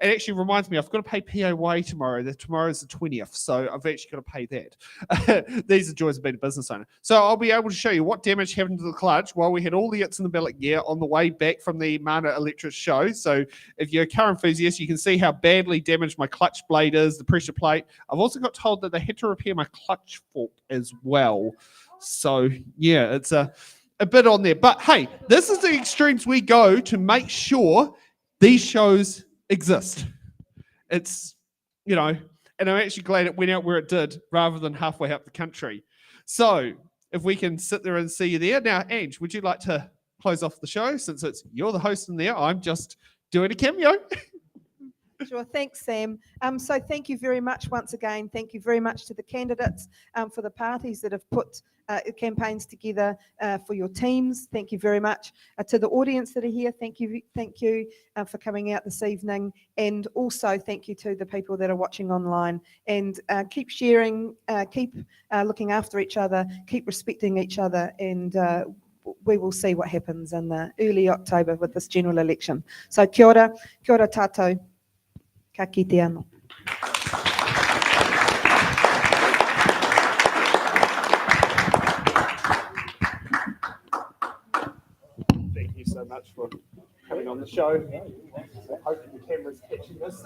It actually reminds me, I've got to pay PAY tomorrow. Tomorrow's the 20th, so I've actually got to pay that. These are joys of being a business owner. So I'll be able to show you what damage happened to the clutch while we had all the It's in the Ballot gear on the way back from the Mana Electorate show. So if you're a car enthusiast, you can see how badly damaged my clutch blade is, the pressure plate. I've also got told that they had to repair my clutch fork as well. So yeah, it's a bit on there. But hey, this is the extremes we go to make sure these shows exist. It's, you know, and I'm actually glad it went out where it did rather than halfway up the country. So if we can sit there and see you there. Now, Ange, would you like to close off the show, since you're the host in there? I'm just doing a cameo. Sure, thanks, Sam. So thank you very much once again. Thank you very much to the candidates, for the parties that have put campaigns together for your teams. Thank you very much to the audience that are here. Thank you for coming out this evening, and also thank you to the people that are watching online. And keep sharing, keep looking after each other, keep respecting each other, and we will see what happens in early October with this general election. So kia ora tātou. Ka kite anō. Thank you so much for coming on the show. I hope the camera's catching this.